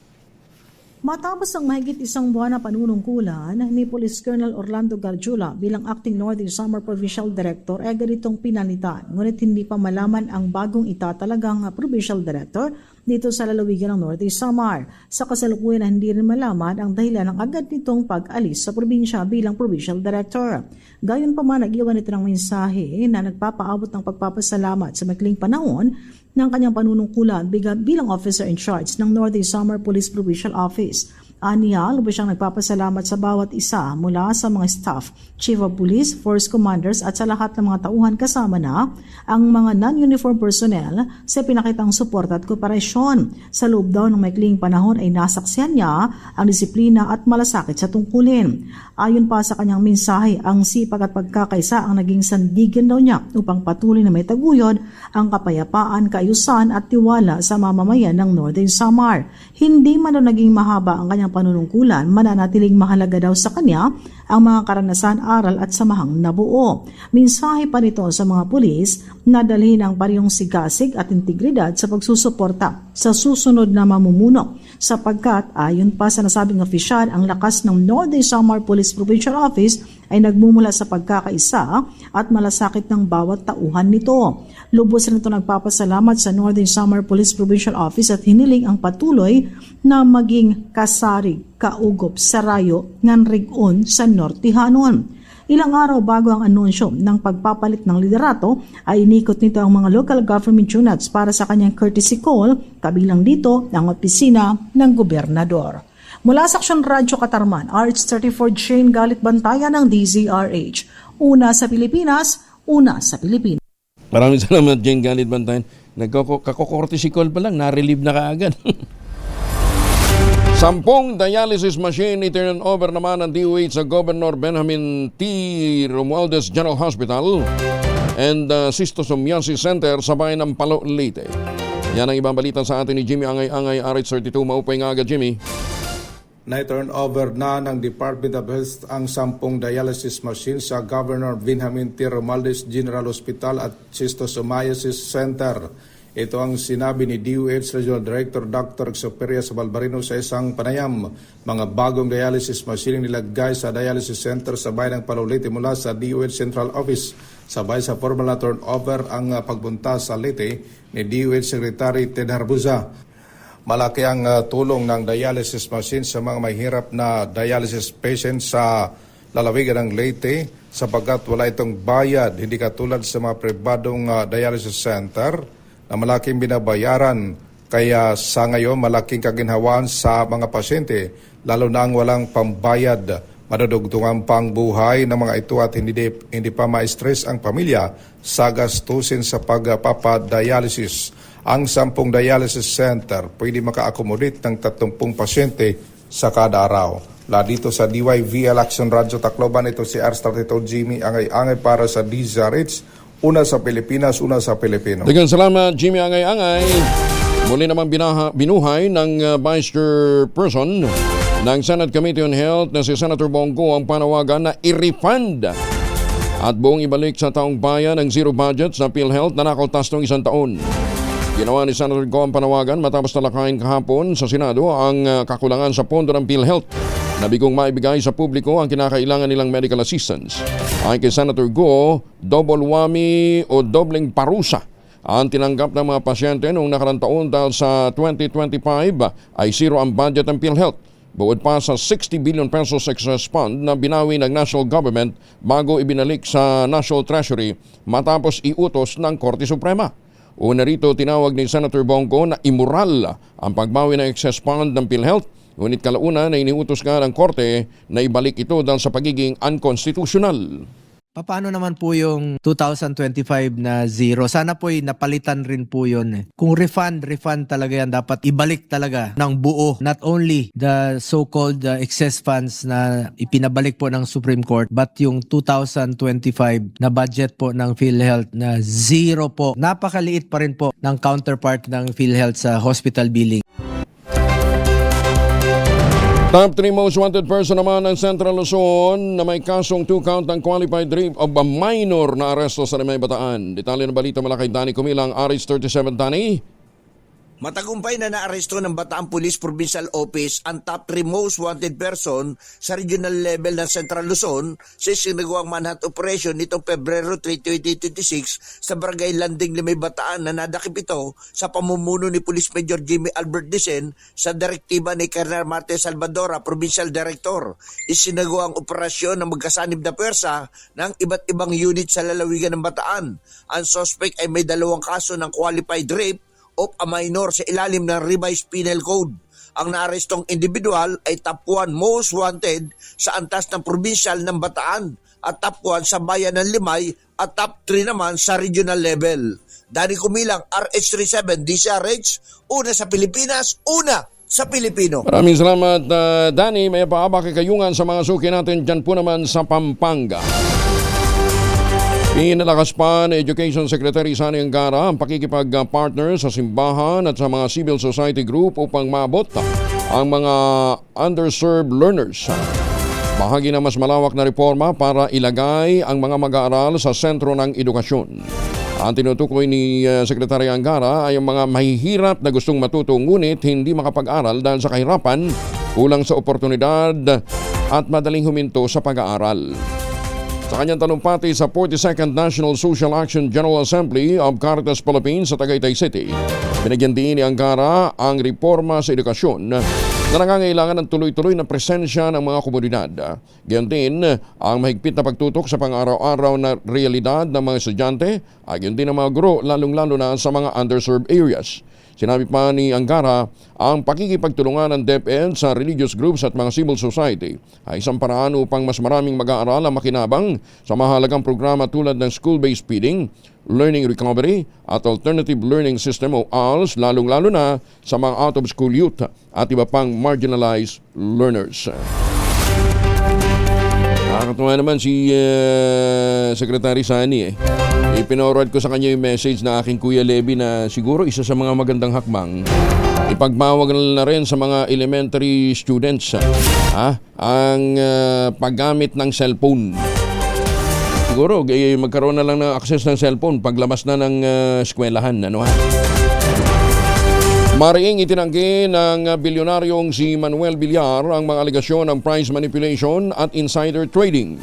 Matapos ang mahigit isang buwan na panunungkulan ni Police Colonel Orlando Garjula bilang Acting Northern Samar Provincial Director ay ganitong pinalitan. Ngunit hindi pa malaman ang bagong itatalagang Provincial Director dito sa lalawigan ng Northern Samar. Sa kasalukuyan hindi rin malaman ang dahilan ng agad nitong pag-alis sa probinsya bilang Provincial Director. Gayunpaman, nag-iwan ito ng mensahe na nagpapaabot ng pagpapasalamat sa maikling panahon ng kanyang panunungkulan bilang officer in charge ng Northern Samar Police Provincial Office. Aniya, lubos siyang nagpapasalamat sa bawat isa mula sa mga staff, Chief of Police, Force Commanders at sa lahat ng mga tauhan kasama na ang mga non-uniform personnel sa pinakitang suporta at kooperasyon. Sa loob daw ng maikling panahon ay nasaksihan niya ang disiplina at malasakit sa tungkulin. Ayon pa sa kanyang mensahe, ang sipag at pagkakaisa ang naging sandigan daw niya upang patuloy na may taguyod ang kapayapaan, kaayusan at tiwala sa mamamayan ng Northern Samar. Hindi man daw naging mahaba ang kanyang panunungkulan, mananatiling mahalaga daw sa kanya ang mga karanasan, aral at samahang nabuo. Mensahe pa nito sa mga pulis na dalhin ang parehong sigasig at integridad sa pagsusuporta sa susunod na mamumuno sapagkat ayon pa sa nasabing opisyal, ang lakas ng Northern Samar Police Provincial Office ay nagmumula sa pagkakaisa at malasakit ng bawat tauhan nito. Lubos rin ito nagpapasalamat sa Northern Samar Police Provincial Office at hiniling ang patuloy na maging kaugop sa rayo ngan rig-on sa Nortihanon. Ilang araw bago ang anunsyo ng pagpapalit ng liderato ay inikot nito ang mga local government units para sa kanyang courtesy call, kabilang dito ang opisina ng gobernador. Mula sa Aksyon Radyo Katarman, RH34 Jane Galit Bantayan ng DZRH. Una sa Pilipinas, una sa Pilipinas. Maraming salamat, Jane Galit Bantayan. Nagkakokortesi call pa lang, na-relieve na kaagad. 10 dialysis machine i-turn over naman ng DOH sa Governor Benjamin T. Romualdez General Hospital and Schistosomiasis Center sa bayan ng Palo, Leyte. Yan ang ibang balita sa atin ni Jimmy Angay-Angay, RH32. Maupay nga agad, Jimmy. Na-turn over na ng Department of Health ang 10 dialysis machine sa Governor Benjamin T. Romualdez General Hospital at Schistosomiasis Center. Ito ang sinabi ni DOH Regional Director Dr. Exoperia Sabalbarino sa isang panayam. Mga bagong dialysis machine nilagay sa dialysis center sa bayan ng Palo, Leyte mula sa DOH Central Office. Sabay sa formal na turnover ang pagbunta sa Leyte ni DOH Secretary Ted Harbuza. Malaki ang tulong ng dialysis machine sa mga mahirap na dialysis patients sa lalawigan ng Leyte sapagkat wala itong bayad, hindi katulad sa mga pribadong dialysis center na malaking binabayaran. Kaya sa ngayon malaking kaginhawaan sa mga pasyente, lalo na ang walang pambayad. Madudugtungan pang buhay ng mga ito at hindi pa ma-stress ang pamilya sa gastusin sa pagpapadialysis. Ang 10 dialysis center pwede maka-accommodate ng 30 pasyente sa kada araw. Dito sa DYVL Action Radyo Tacloban, ito si R32 Jimmy Angay-Angay para sa DZRH. Una sa Pilipinas, una sa Pilipino. Daghang salamat, Jimmy Angay-Angay. Muli naman binuhay ng Vice Chairperson ng Senate Committee on Health na si Senator Bongo ang panawagan na i-refund at buong ibalik sa taong bayan ang zero budget sa PhilHealth na nakaltas ng 1 taon. Ginawa ni Senator Go ang panawagan matapos talakayin kahapon sa Senado ang kakulangan sa pondo ng PhilHealth na bigong maibigay sa publiko ang kinakailangan nilang medical assistance. Ayon kay Senator Go, double whammy o dobleng parusa ang tinanggap ng mga pasyente noong nakarang taon dahil sa 2025 ay zero ang budget ng PhilHealth. Bukod pa sa 60 billion pesos excess fund na binawi ng national government bago ibinalik sa National Treasury matapos iutos ng Korte Suprema. Una rito, tinawag ni Senator Bongo na immoral ang pagbawi ng excess fund ng PhilHealth. Ngunit kalauna na iniutos nga ng Korte na ibalik ito dahil sa pagiging unconstitutional. Paano naman po yung 2025 na zero? Sana po napalitan rin po yun. Kung refund talaga yan. Dapat ibalik talaga ng buo. Not only the so-called excess funds na ipinabalik po ng Supreme Court, but yung 2025 na budget po ng PhilHealth na zero po. Napakaliit pa rin po ng counterpart ng PhilHealth sa hospital billing. Top 3 most wanted person naman ng Central Luzon na may kasong 2-count ng qualified rape of a minor na aresto sa Limay Bataan. Detalye ng balita mula kay Danny Kumilang, RH37. Danny? Matagumpay na naaresto ng Bataan Police Provincial Office ang top 3 most wanted person sa regional level ng Central Luzon sa sinagawang manhunt operation nitong Pebrero 3, 2026 sa Barangay Landing, Limay Bataan na nadakip ito sa pamumuno ni Police Major Jimmy Albert Dicen sa direktiba ni Colonel Marte Salvadora, Provincial Director. Isinagawang operasyon ng magkasanib na pwersa ng iba't ibang unit sa lalawigan ng Bataan. Ang suspect ay may 2 kaso ng qualified rape of a minor sa ilalim ng Revised Penal Code. Ang naarestong individual ay top 1 most wanted sa antas ng provincial ng Bataan at top 1 sa bayan ng Limay at top 3 naman sa regional level. Danny Kumilang, RH37, DZRH, una sa Pilipinas, una sa Pilipino. Maraming salamat, Danny. May paaba kayungan sa mga suki natin dyan po naman sa Pampanga. Pinalakas pa ni Education Secretary Sani Angara ang pakikipag-partner sa simbahan at sa mga civil society group upang maabot ang mga underserved learners. Bahagi na mas malawak na reforma para ilagay ang mga mag-aaral sa sentro ng edukasyon. Ang tinutukoy ni Secretary Angara ay ang mga mahihirap na gustong matuto ngunit hindi makapag-aral dahil sa kahirapan, kulang sa oportunidad at madaling huminto sa pag-aaral. Sa kanyang talumpati sa 42nd National Social Action General Assembly of Caritas Philippines sa Tagaytay City, binigyan din ni Angara ang reforma sa edukasyon na nangangailangan ng tuloy-tuloy na presensya ng mga komunidad. Gayon din, ang mahigpit na pagtutok sa pang-araw-araw na realidad ng mga estudyante ay gayon din ng mga guro, lalong-lalo na sa mga underserved areas. Sinabi pa ni Angara, ang pakikipagtulungan ng DepEd sa religious groups at mga civil society ay isang paraan upang mas maraming mag-aaral ang makinabang sa mahalagang programa tulad ng school-based feeding, learning recovery at alternative learning system o ALS, lalong-lalo na sa mga out-of-school youth at iba pang marginalized learners. Nakakatuwa naman si Secretary Sani Ipinoroad ko sa kanya yung message na aking Kuya Levy na siguro isa sa mga magandang hakbang ipagmawag na rin sa mga elementary students ang paggamit ng cellphone. Siguro magkaroon na lang ng access ng cellphone paglabas na ng eskwelahan. Mariing itinanggi ng bilyonaryong si Manuel Villar ang mga alegasyon ng price manipulation at insider trading.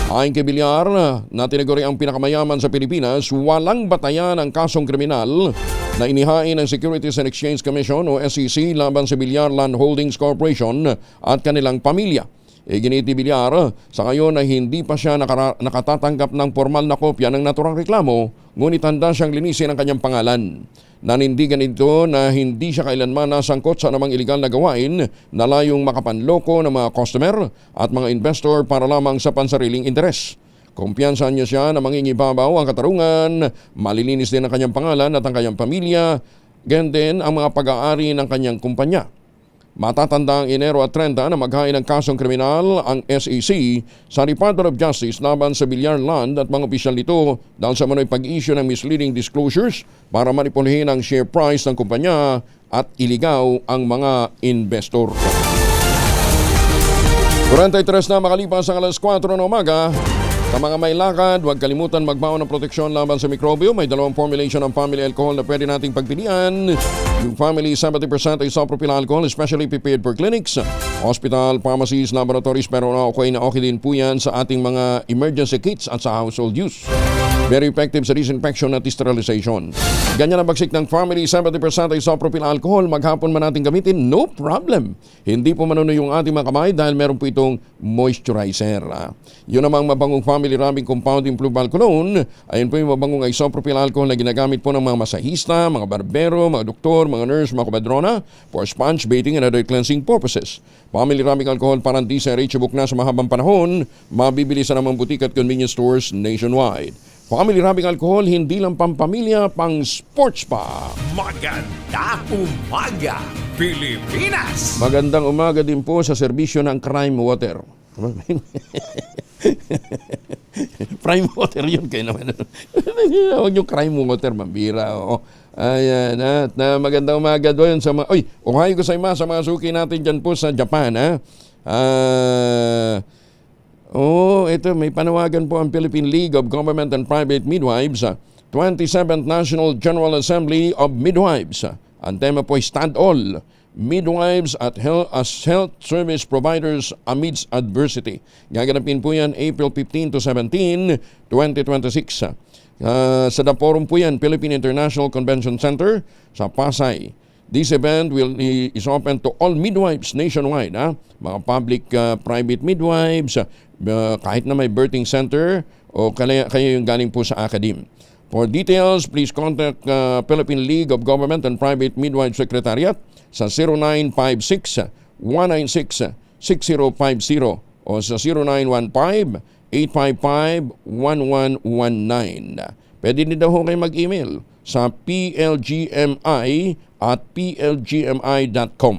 Ayon kay Villar, na tinaguri ang pinakamayaman sa Pilipinas, walang batayan ang kasong kriminal na inihain ng Securities and Exchange Commission o SEC laban sa Villar Land Holdings Corporation at kanilang pamilya. Giniti Villar, sa ngayon ay hindi pa siya nakatatanggap ng formal na kopya ng naturang reklamo, ngunit handa siyang linisin ang kanyang pangalan. Nanindigan ito na hindi siya kailanman nasangkot sa anumang iligal na gawain na layong makapanloko ng mga customer at mga investor para lamang sa pansariling interes. Kumpiyansahan niya siya na mangingibabaw ang katarungan, malilinis din ang kanyang pangalan at ang kanyang pamilya, ganyan din ang mga pag-aari ng kanyang kumpanya. Matatanda ang Enero at 30 na maghain ng kasong kriminal ang SEC sa Department of Justice laban sa Villar Land at mga opisyal nito dahil sa manoy pag-issue ng misleading disclosures para manipulahin ang share price ng kumpanya at iligaw ang mga investor. 43 na makalipas ang alas 4 ng umaga. Sa mga may lakad, huwag kalimutan magbaon ng proteksyon laban sa mikrobyo. May dalawang formulation ng family alcohol na pwede nating pagpilian. Yung family 70% ay isopropyl alcohol, especially prepared for clinics, hospital, pharmacies, laboratories, pero okay din po yan sa ating mga emergency kits at sa household use. Very effective sa disinfection at sterilization. Ganyan ang bagsik ng family 70% ay isopropyl alcohol. Maghapon man natin gamitin, no problem. Hindi po manuno yung ating mga kamay dahil meron po itong moisturizer. Yun namang mabangong family rubbing compound improved alcohol. Ayun po yung mabangong isopropyl alcohol na ginagamit po ng mga masahista, mga barbero, mga doktor, mga nurse, mga kubadrona for sponge bathing and other cleansing purposes. Family rubbing alcohol parang di sa reachable na sa mahabang panahon, mabibili sa namang butik at convenience stores nationwide. Family rubbing alcohol, hindi lang pampamilya, pang sports pa. Maganda umaga, Pilipinas! Magandang umaga din po sa serbisyo ng Crime Water. Crime Water yun kayo naman. Huwag yung Crime Water, mambira. Ayan, at magandang umaga doon sa mga... Ohayo gozaimasu sa mga suki natin dyan po sa Japan. Ito, may panawagan po ang Philippine League of Government and Private Midwives, 27th National General Assembly of Midwives. Ang tema po ay Stand All, Midwives as Health Service Providers Amidst Adversity. Gaganapin po yan April 15 to 17, 2026. Sa Daporum po yan, Philippine International Convention Center sa Pasay. This event is open to all midwives nationwide, mga public, private midwives, kahit na may birthing center o kayo yung galing po sa academe. For details, please contact Philippine League of Government and Private Midwife Secretariat sa 0956-196-6050 o sa 0915-855-1119. Pwede din daw kayo mag-email sa plgmi@plgmi.com.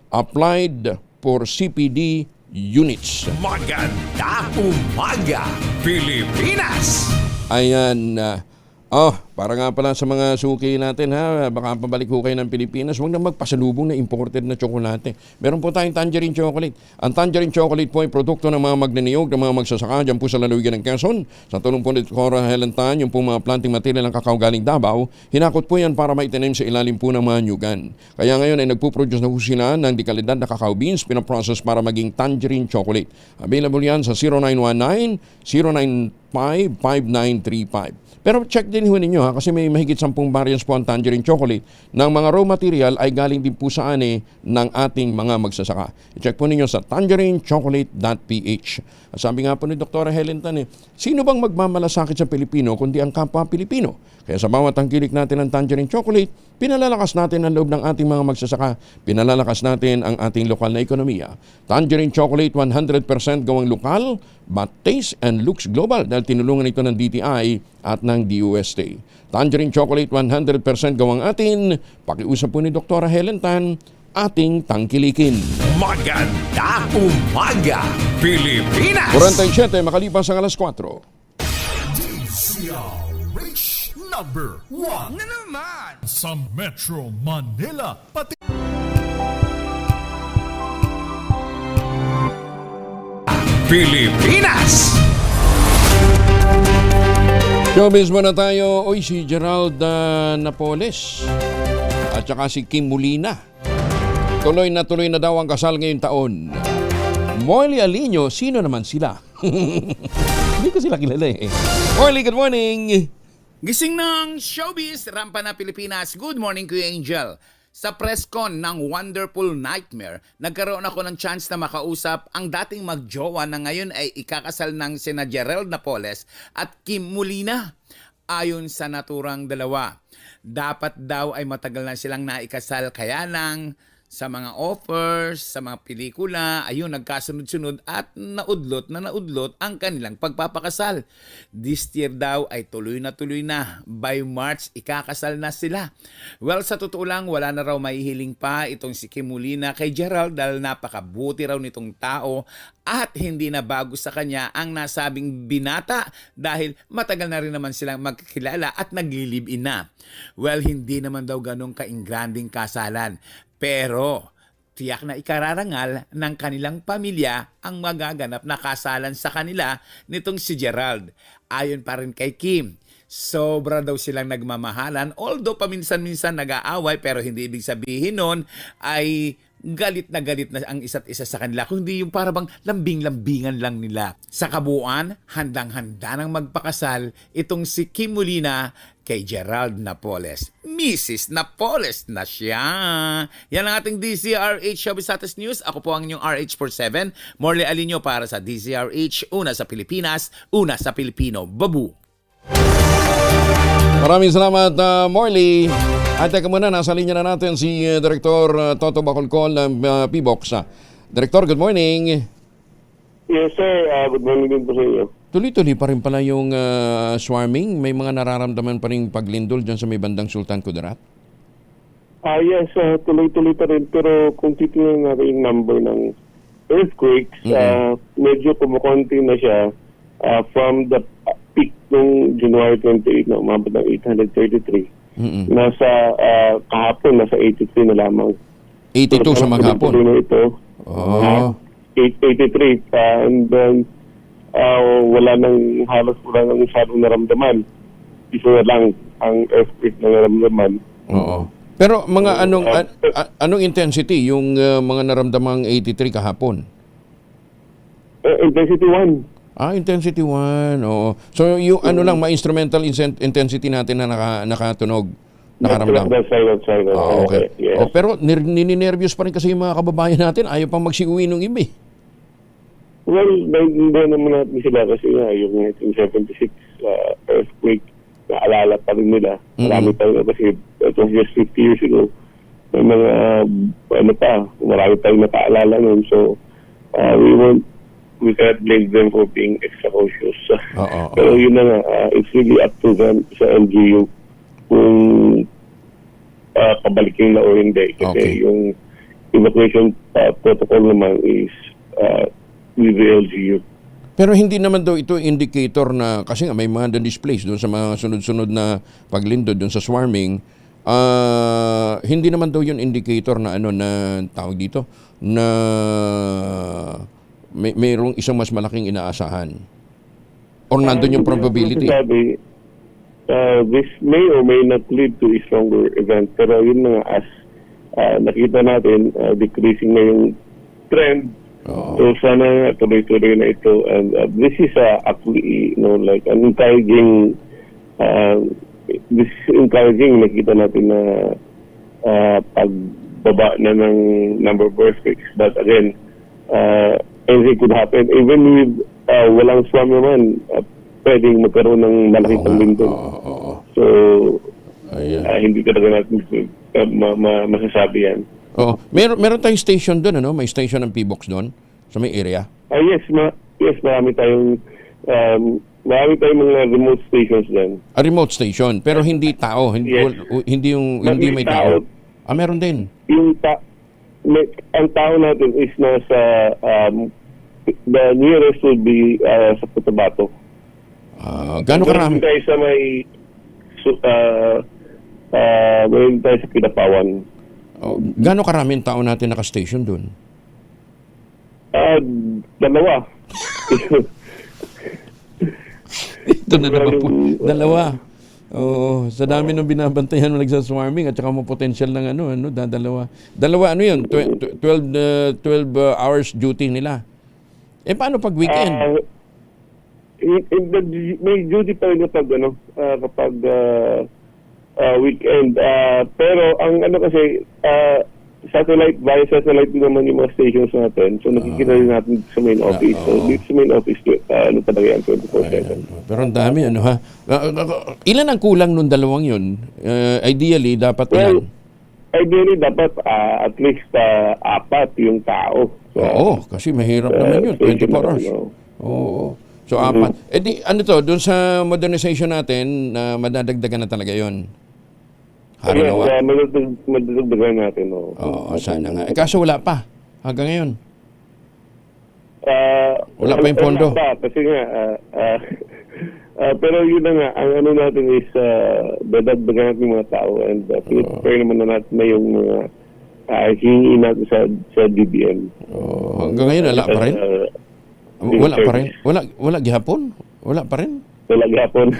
Applied for CPD units. Maganda umaga, Pilipinas! Ayan. Para nga pala sa mga suki natin baka pabalik ho kayo ng Pilipinas, huwag na magpasalubong na imported na tsokolate. Meron po tayong tangerine chocolate. Ang tangerine chocolate po ay produkto ng mga magnaniyog, ng mga magsasaka dyan po sa lalawigan ng Quezon. Sa tulong po ni Cora Helentan, yung po mga planting material ng kakao galing Davao, hinakot po yan para maitanim sa ilalim po ng mga nyugan. Kaya ngayon ay nagpuproduce na po sila ng dekalidad na kakao beans, pinaprocess para maging tangerine chocolate. Available yan sa 0919-095-5935. Pero check din ho ninyo nyo ha, kasi may mahigit 10 variants po ang tangerine chocolate. Ng mga raw material ay galing din po sa ani ng ating mga magsasaka. I-check po ninyo sa tangerinechocolate.ph. At sabi nga po ni Dr. Helen Tan, sino bang magmamalasakit sa Pilipino kundi ang kapwa Pilipino? Kaya sa bawat tangkilik natin ng tangerine chocolate, pinalalakas natin ang loob ng ating mga magsasaka, pinalalakas natin ang ating lokal na ekonomiya. Tangerine chocolate 100% gawang lokal, but taste and looks global dahil tinulungan ito ng DTI at ng DOST. Tangerine chocolate 100% gawang atin, pakiusap po ni Dr. Helen Tan, ating tangkilikin. Maganda umaga, Pilipinas! 47 makalipas ang alas 4. DZRH number 1 na naman sa Metro Manila, pati Pilipinas! Showbiz muna tayo. Oy, si Gerald Napoles at saka si Kim Molina. Tuloy na daw ang kasal ngayong taon. Molly Alinio, sino naman sila? Hindi ko sila kilala eh. Molly, good morning! Gising ng showbiz, rampa na Pilipinas. Good morning, Kuya Angel. Sa press con ng Wonderful Nightmare, nagkaroon ako ng chance na makausap ang dating magjowa na ngayon ay ikakasal ng sina Gerald Napoles at Kim Molina. Ayon sa naturang dalawa, dapat daw ay matagal na silang naikasal, kaya lang sa mga offers, sa mga pelikula, ayun, nagkasunod-sunod at naudlot ang kanilang pagpapakasal. This year daw ay tuloy na. By March, ikakasal na sila. Well, sa totoo lang, wala na raw mahihiling pa itong si Kim Molina kay Gerald dahil napakabuti raw nitong tao at hindi na bago sa kanya ang nasabing binata dahil matagal na rin naman silang magkakilala at nag-live-in na. Well, hindi naman daw ganong kaingranding kasalan. Pero, tiyak na ikararangal ng kanilang pamilya ang magaganap na kasalan sa kanila nitong si Gerald. Ayon pa rin kay Kim, sobra daw silang nagmamahalan, although paminsan-minsan nag-aaway, pero hindi ibig sabihin nun ay galit na ang isa't isa sa kanila, kundi yung parang lambing-lambingan lang nila. Sa kabuuan, handang-handa ng magpakasal itong si Kim Molina kay Gerald Napoles. Mrs. Napoles na siya. Yan ang ating DZRH Showbiz Status News. Ako po ang inyong RH47, Morley Alinio para sa DZRH, una sa Pilipinas, una sa Pilipino. Babu! Maraming salamat, Morley. At teka muna, nasa linya na natin si Director Toto Bacolcol ng PBOX. Director, good morning. Yes, sir. Good morning din po sa iyo. Tuloy-tuloy pa rin pala yung swarming. May mga nararamdaman pa rin paglindol dyan sa may bandang Sultan Kudarat? Yes, tuloy-tuloy pa rin. Pero kung titignan natin yung number ng earthquakes, medyo kumukonti na siya from the peak ng January 28 na umabot ng 833. Nasa kahapon, nasa 83 na lamang. 82 sa maghapon? Ito. 83. And then, wala nang masyadong naramdaman. Isa na lang ang earthquake na naramdaman. Oo. Pero mga anong intensity yung mga naramdamang 83 kahapon? Intensity 1. Intensity 1. Oo. So yung ma-instrumental intensity natin na nakatunog, nakaramdam. That's right. Okay. Yes. Pero nininervyos pa rin kasi yung mga kababayan natin. Ayaw pang magsiuwi ng iba. Well, hindi naman natin sila kasi yung 1976 earthquake, naalala pa rin nila. Marami pa rin kasi it was just 50 years ago. May mga, marami pa rin nakaalala nun. So, we can't blame them for being extra cautious. Pero yun na nga, it's really up to them sa LGU kung pabalikin na o hindi. Kasi yung evacuation protocol naman is with the LGU. Pero hindi naman daw ito indicator na, kasi nga may mga displays doon sa mga sunod-sunod na paglindod doon sa swarming, hindi naman daw yun indicator na na tawag dito, na mayroong isang mas malaking inaasahan. Or nandun yung probability. This may or may not lead to a stronger event. Pero yun nga, as nakita natin, decreasing na yung trend. So sana tuloy-tuloy na ito. And this is actually, like an encouraging this is encouraging. Nakita natin na pagbaba na ng number of earthquakes. But again, anything could happen. Even with walang swam naman, pwedeng magkaroon ng malaking panglindol. So, hindi talaga natin masasabi yan. Meron tayong station doon, ano? May station ng PBOX doon sa may area. Yes, marami tayong mga remote stations din. A remote station, pero hindi tao, hindi may tao. Meron din. Ang tao natin is nasa the nearest would be sa Cotabato. Gano'ng karami? Tayo sa mayroon tayo sa Kidapawan. Gano'ng karaming tao natin naka-station doon? Dalawa. Ito na naman po. Dalawa. Sa dami ng binabantayan ng nagsaswarming at saka mo potential ng dadalawa. Dalawa, ano yun? 12 hours duty nila. Paano pag weekend? May duty pa rin kapag weekend. Pero ang kasi, via satellite din naman yung mga stations natin. So nakikita rin natin sa main office. So dito sa main office, talaga yan, 24/7. Pero ang dami, ilan ang kulang nung dalawang yun? Ideally, dapat ilan? Ideally, dapat at least 4 yung tao. So, kasi mahirap naman yun, 24 hours. So 4. Doon sa modernization natin, madadagdagan na talaga yun. Madadagdagan natin. Sana nga. Kaso wala pa. Hanggang ngayon. Wala pa yung pondo. Kasi nga, pero yun na nga, ang natin is dadagdagan natin yung mga tao and prepare naman na natin na yung mga hihingi natin sa DBM. Hanggang ngayon, wala pa rin? Wala pa rin? Wala gihapon? Wala pa rin? Wala gihapon.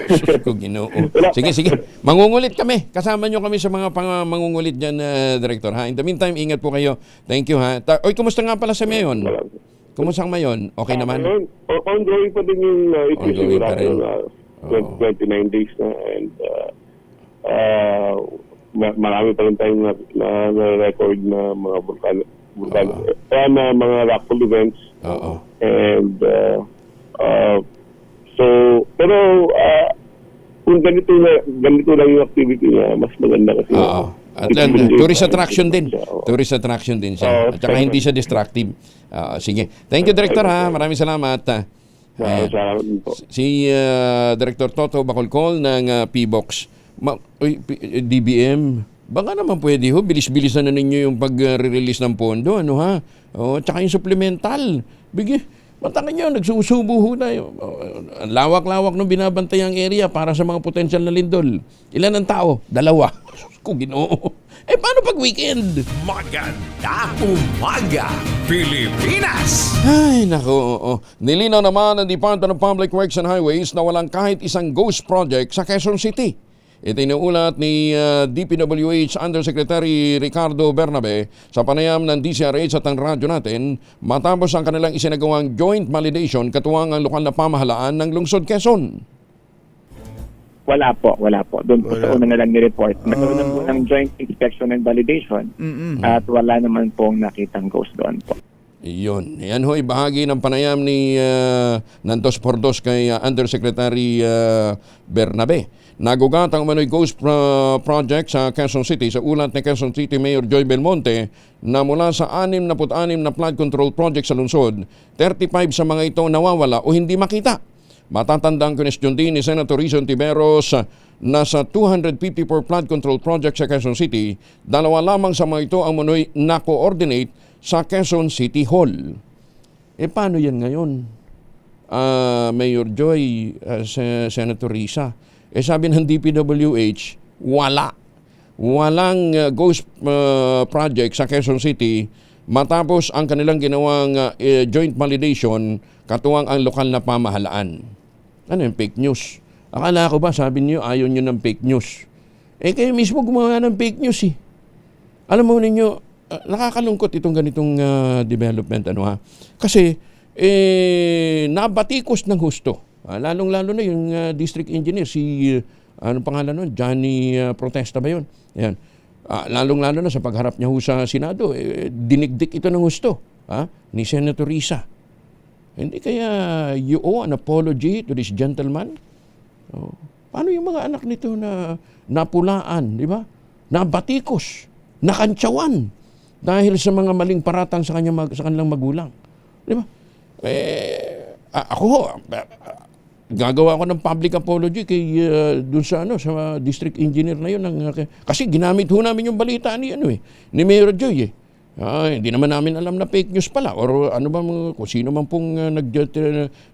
Sige. Mangungulit kami. Kasama nyo kami sa mga mangungulit dyan, Director. In the meantime, ingat po kayo. Thank you, ha. Kumusta nga pala sa Mayon? Kumusta ang Mayon? Okay naman? Ongoing pa din yung ongoing pa rin. 29 days na and marami pa rin tayong na-record na mga mga rockfall events. And pero kung ganito lang yung activity niya, mas maganda kasi. At tourist attraction din. Tourist attraction din siya. At saka hindi siya distractive. Sige. Thank you, Director, ha. Maraming salamat. Si Director Toto Bacolcol ng PBOX. DBM, baka naman pwede bilis-bilisan na ninyo yung pag-release ng pondo, tsaka yung supplemental. Matakan nyo, nagsusubo na yung lawak-lawak ng binabantayang area para sa mga potensyal na lindol. Ilan ang tao? 2. Kung Ginoo. Paano pag weekend? Maganda umaga, Pilipinas! Ay, nako. Nilinaw naman ng Department of Public Works and Highways na walang kahit isang ghost project sa Quezon City. Ito inuulat ni DPWH Undersecretary Ricardo Bernabe sa panayam ng DCRH at ang radyo natin matapos ang kanilang isinagawang joint validation katuwang ang lokal na pamahalaan ng lungsod Quezon. Wala po. Doon po sa una na lang ni-report. Nagkaroon po ng joint inspection and validation at wala naman pong nakitang ghost doon po. Iyon. Yan ho'y bahagi ng panayam ni Nandos Pordos kay Undersecretary Bernabe. Nagugat ang umano'y ghost project sa Quezon City sa ulat ni Quezon City Mayor Joy Belmonte na mula sa 66 na flood control project sa lungsod, 35 sa mga ito nawawala o hindi makita. Matatandang question din ni Senator Rizon Tiberos na sa 254 flood control project sa Quezon City, 2 lamang sa mga ito ang umano'y na-coordinate sa Quezon City Hall. Paano yan ngayon? Mayor Joy, Senator Risa, sabi ng DPWH, walang ghost project sa Quezon City matapos ang kanilang ginawang joint validation katuwang ang lokal na pamahalaan. Ano yung fake news? Akala ko ba, sabi niyo, ayaw niyo ng fake news. Kayo mismo gumawa ng fake news eh. Alam mo ninyo, nakakalungkot itong ganitong development. Kasi nabatikos ng husto. Lalong-lalo na yung district engineer, si ano pangalan nun? Johnny Protesta ba yun? Yan. Lalong-lalo na sa pagharap niya ho sa Senado, dinigdik ito ng gusto ni Senator Risa. Hindi kaya you owe an apology to this gentleman? Paano yung mga anak nito na napulaan, di ba? Nabatikos, nakantsawan dahil sa mga maling paratang sa kanilang magulang. Di ba? Ako, gagawa ko ng public apology kay dun sa sa district engineer na yun kasi ginamit ho namin yung balita ni Mayor Joy hindi naman namin alam na fake news pala or ano ba kung sino man pong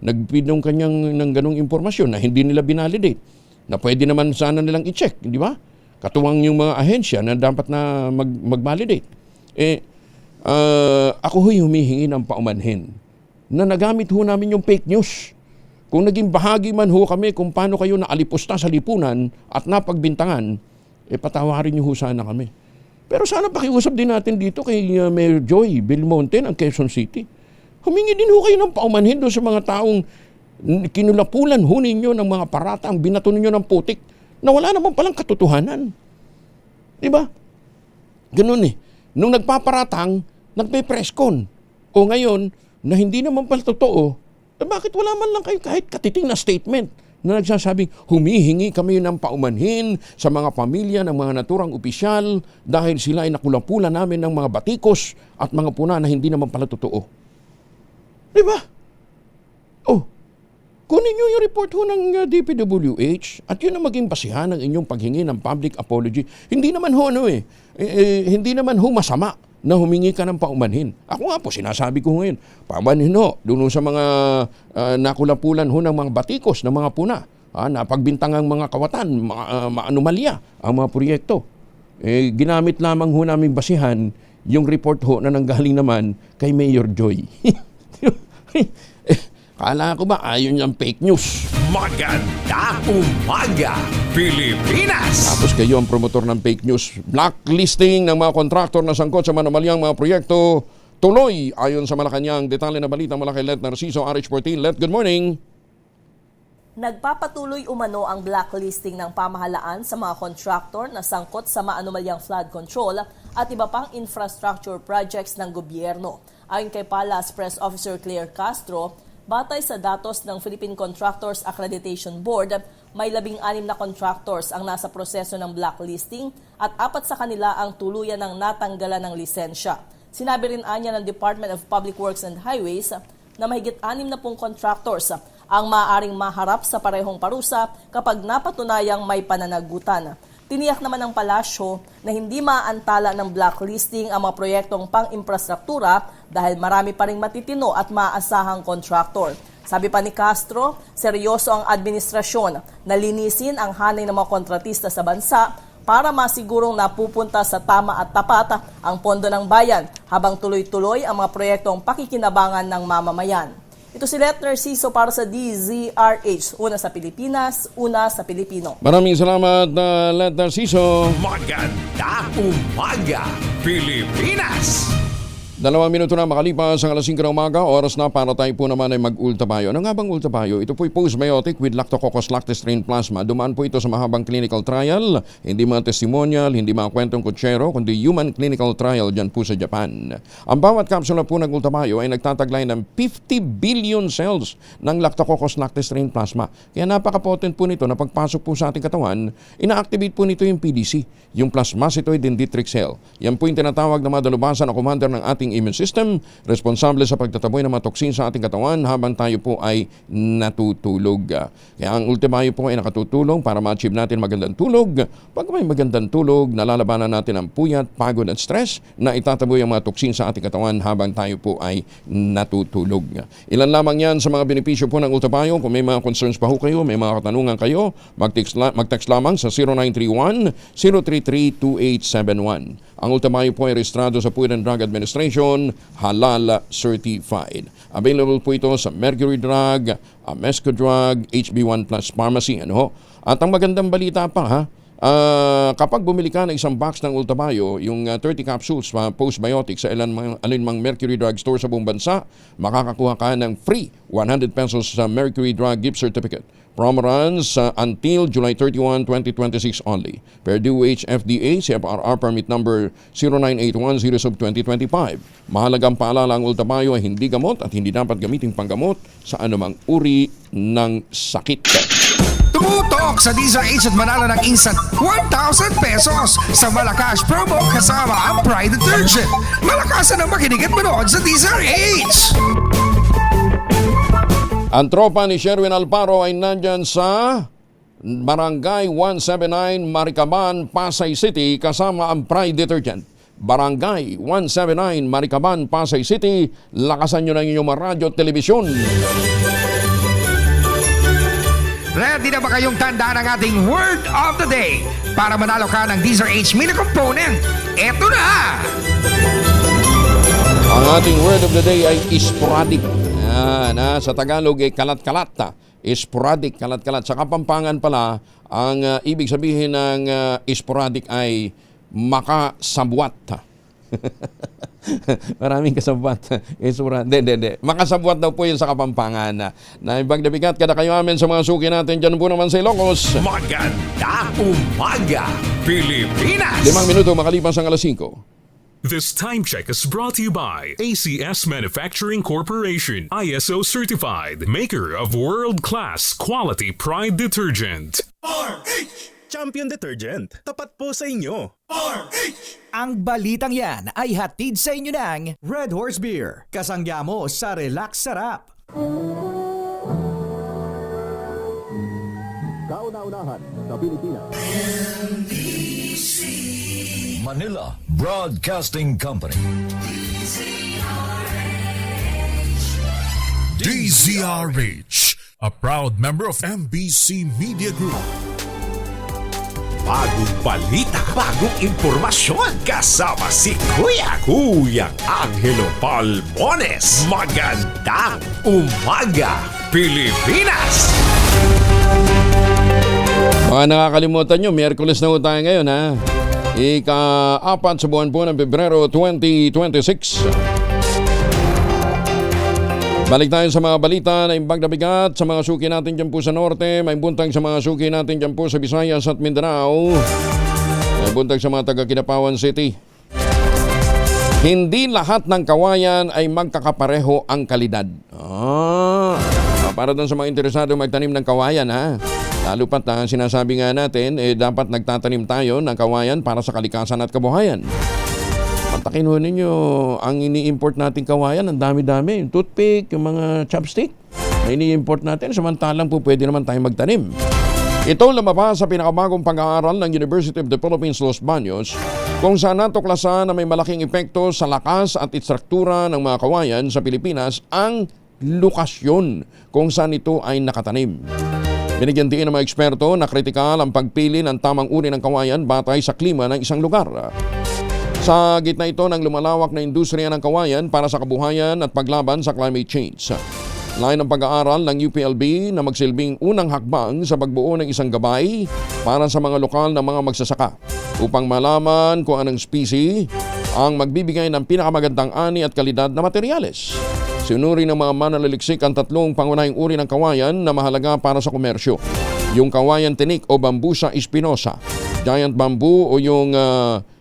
nag-feed ng kanyang ng ganong impormasyon na hindi nila binalidate na pwede naman sana nilang i-check, di ba? Katuwang yung mga ahensya na dapat na mag-validate. Ako ho'y humihingi ng paumanhin na nagamit ho namin yung fake news. Kung naging bahagi man ho kami kung paano kayo naalipusta sa lipunan at napagbintangan, patawarin niyo ho sana kami. Pero sana pakiusap din natin dito kay Mayor Joy Belmonte ng Quezon City. Humingi din ho kayo ng paumanhin doon sa mga taong kinulapulan ho ninyo ng mga paratang, binato ninyo ng putik na wala naman palang katotohanan. Diba? Ganun Nung nagpaparatang, nagpe-presscon. O ngayon, na hindi naman pala totoo, bakit wala man lang kayo kahit katiting na statement na nagsasabing humihingi kami ng paumanhin sa mga pamilya ng mga naturang opisyal dahil sila ay nakulapulan namin ng mga batikos at mga puna na hindi naman pala totoo. Diba? Kunin nyo yung report ho ng DPWH at yun ang maging basihan ng inyong paghingi ng public apology. Hindi naman ho hindi naman ho masama na humingi ka ng paumanhin. Ako nga po, sinasabi ko ngayon, paumanhin ho, doon sa mga nakulapulan ho ng mga batikos, ng mga puna, napagbintangang mga kawatan, anomalya, ang mga proyekto. Ginamit lamang ho naming basihan yung report ho na nanggaling naman kay Mayor Joy. Kala ko ba ayaw niyang fake news? Maganda umaga, Pilipinas! Tapos kayo ang promotor ng fake news. Blacklisting ng mga kontraktor na sangkot sa manumalyang mga proyekto. Tuloy, ayon sa Malacanang. Detalye na balita mula kay Let Narciso, RH14. Let, good morning. Nagpapatuloy umano ang blacklisting ng pamahalaan sa mga kontraktor na sangkot sa maanumalyang flood control at iba pang infrastructure projects ng gobyerno. Ayon kay Palace Press Officer Claire Castro, batay sa datos ng Philippine Contractors Accreditation Board, may 16 na contractors ang nasa proseso ng blacklisting at 4 sa kanila ang tuluyan ng natanggalan ng lisensya. Sinabi rin anya ng Department of Public Works and Highways na mahigit 60 contractors ang maaaring maharap sa parehong parusa kapag napatunayang may pananagutan. Tiniyak naman ng palasyo na hindi maaantala ng blacklisting ang mga proyektong pang-infrastruktura dahil marami pa ring matitino at maaasahang kontraktor. Sabi pa ni Castro, seryoso ang administrasyon na linisin ang hanay ng mga kontratista sa bansa para masigurong napupunta sa tama at tapat ang pondo ng bayan habang tuloy-tuloy ang mga proyektong pakikinabangan ng mamamayan. Ito si Let Narciso para sa DZRH. Una sa Pilipinas, una sa Pilipino. Maraming salamat, Let Narciso. Maganda umaga, Pilipinas! 2 minuto na makalipas ang 5 ng umaga, oras na para tayo po naman ay mag-ultabayo. Ano nga bang ultabayo? Ito po'y postbiotic with Lactococcus lactis-strain plasma. Dumaan po ito sa mahabang clinical trial, hindi mga testimonial, hindi mga kwentong kutsero, kundi human clinical trial dyan po sa Japan. Ang bawat kapsula po ng ultabayo ay nagtataglay ng 50 billion cells ng Lactococcus lactis-strain plasma. Kaya napaka-potent po nito na pagpasok po sa ating katawan, ina-activate po nito yung PDC, yung plasmacytoid dendritic cell. Yan po yung tinatawag na madalubasan o commander ng ating immune system, responsable sa pagtataboy ng mga toksin sa ating katawan habang tayo po ay natutulog. Kaya ang ultimayo po ay nakatutulong para ma-achieve natin magandang tulog. Pag may magandang tulog, nalalabanan natin ang puyat, pagod at stress na itataboy ang mga toksin sa ating katawan habang tayo po ay natutulog. Ilan lamang yan sa mga benepisyo po ng ultimayo. Kung may mga concerns pa ho kayo, may mga katanungan kayo, mag-text lamang sa 0931-033-2871. Ang ultimayo po ay rehistrado sa Food and Drug Administration, halal certified. Available po ito sa Mercury Drug, Amesco Drug, HB1 Plus Pharmacy. At ang magandang balita pa, Kapag bumili ka ng isang box ng Ultabio, yung 30 capsules postbiotic sa alinmang Mercury Drug Store sa buong bansa, makakakuha ka ng free 100 pesos sa Mercury Drug Gift Certificate. Promo runs until July 31, 2026 only. Per DOH FDA, CFRR Permit Number 0981-0/2025. Mahalagang paalala, ang Ultabio ay hindi gamot at hindi dapat gamitin panggamot sa anumang uri ng sakit. Tumutok sa DZRH at manalo ng instant 1,000 pesos sa Malakas promo kasama ang Pride Detergent. Malakasan ang makinig at manood sa DZRH! Ang tropa ni Sherwin Alparo ay nandyan sa Barangay 179, Maricaban, Pasay City kasama ang Pride Detergent. Barangay 179, Maricaban, Pasay City. Lakasan nyo ng inyong mga radyo at telebisyon. Ready na ba kayong tandaan ang ating word of the day para manalo ka ng DZRH mini component? Eto na! Ang ating word of the day ay sporadic. Yan, sa Tagalog ay kalat-kalat. Sporadic, kalat-kalat. Sa Kapampangan pala, ang ibig sabihin ng sporadic ay makasabwat. Maraming kasabwat. Hindi. Makasabwat daw po yun sa Kapampangan. Naibag na bigat kada kayo amin sa mga suki natin dyan po naman sa Ilocos. Maganda umaga, Pilipinas! 5 minuto makalipas ang 5:00. This time check is brought to you by ACS Manufacturing Corporation, ISO certified, maker of world-class quality Pride detergent. RH Champion Detergent, tapat po sa inyo. RH Ang balitang yan ay hatid sa inyo ng Red Horse Beer. Kasangga mo sa Relax Sarap. Kauna-unahan sa Pilipinas. Manila Broadcasting Company. DZRH, a proud member of MBC Media Group. Bagong balita, bagong impormasyon, kasama si Kuya Angelo Palmones. Magandang umaga, Pilipinas! Mga nakakalimutan nyo, Miyerkules na po tayo ngayon, ha? Ika-4 sa buwan po ng Pebrero 2026. Balik tayo sa mga balita na imbag na bigat sa mga suki natin dyan po sa Norte. May buntag sa mga suki natin dyan po sa Visayas at Mindanao. May buntag sa mga taga-Kidapawan City. Hindi lahat ng kawayan ay magkakapareho ang kalidad. Para doon sa mga interesado magtanim ng kawayan, ha? Lalo pat sinasabi nga natin, dapat nagtatanim tayo ng kawayan para sa kalikasan at kabuhayan. Patakin ho ninyo, ang ini-import natin kawayan, ang dami-dami. Yung toothpick, yung mga chopstick, na ini-import natin, samantalang po pwede naman tayo magtanim. Ito lumabas sa pinakabagong pag-aaral ng University of the Philippines, Los Baños, kung saan natuklasan na may malaking epekto sa lakas at istruktura ng mga kawayan sa Pilipinas ang lokasyon kung saan ito ay nakatanim. Binigyan din ng mga eksperto na kritikal ang pagpili ng tamang uri ng kawayan batay sa klima ng isang lugar. Sa gitna ito ng lumalawak na industriya ng kawayan para sa kabuhayan at paglaban sa climate change. Lain ng pag-aaral ng UPLB na magsilbing unang hakbang sa pagbuo ng isang gabay para sa mga lokal na mga magsasaka upang malaman kung anong species ang magbibigay ng pinakamagandang ani at kalidad na materyales. Sinuri ng mga mananaliksik ang 3 pangunahing uri ng kawayan na mahalaga para sa komersyo. Yung kawayan tinik o Bambusa espinosa, giant bamboo o yung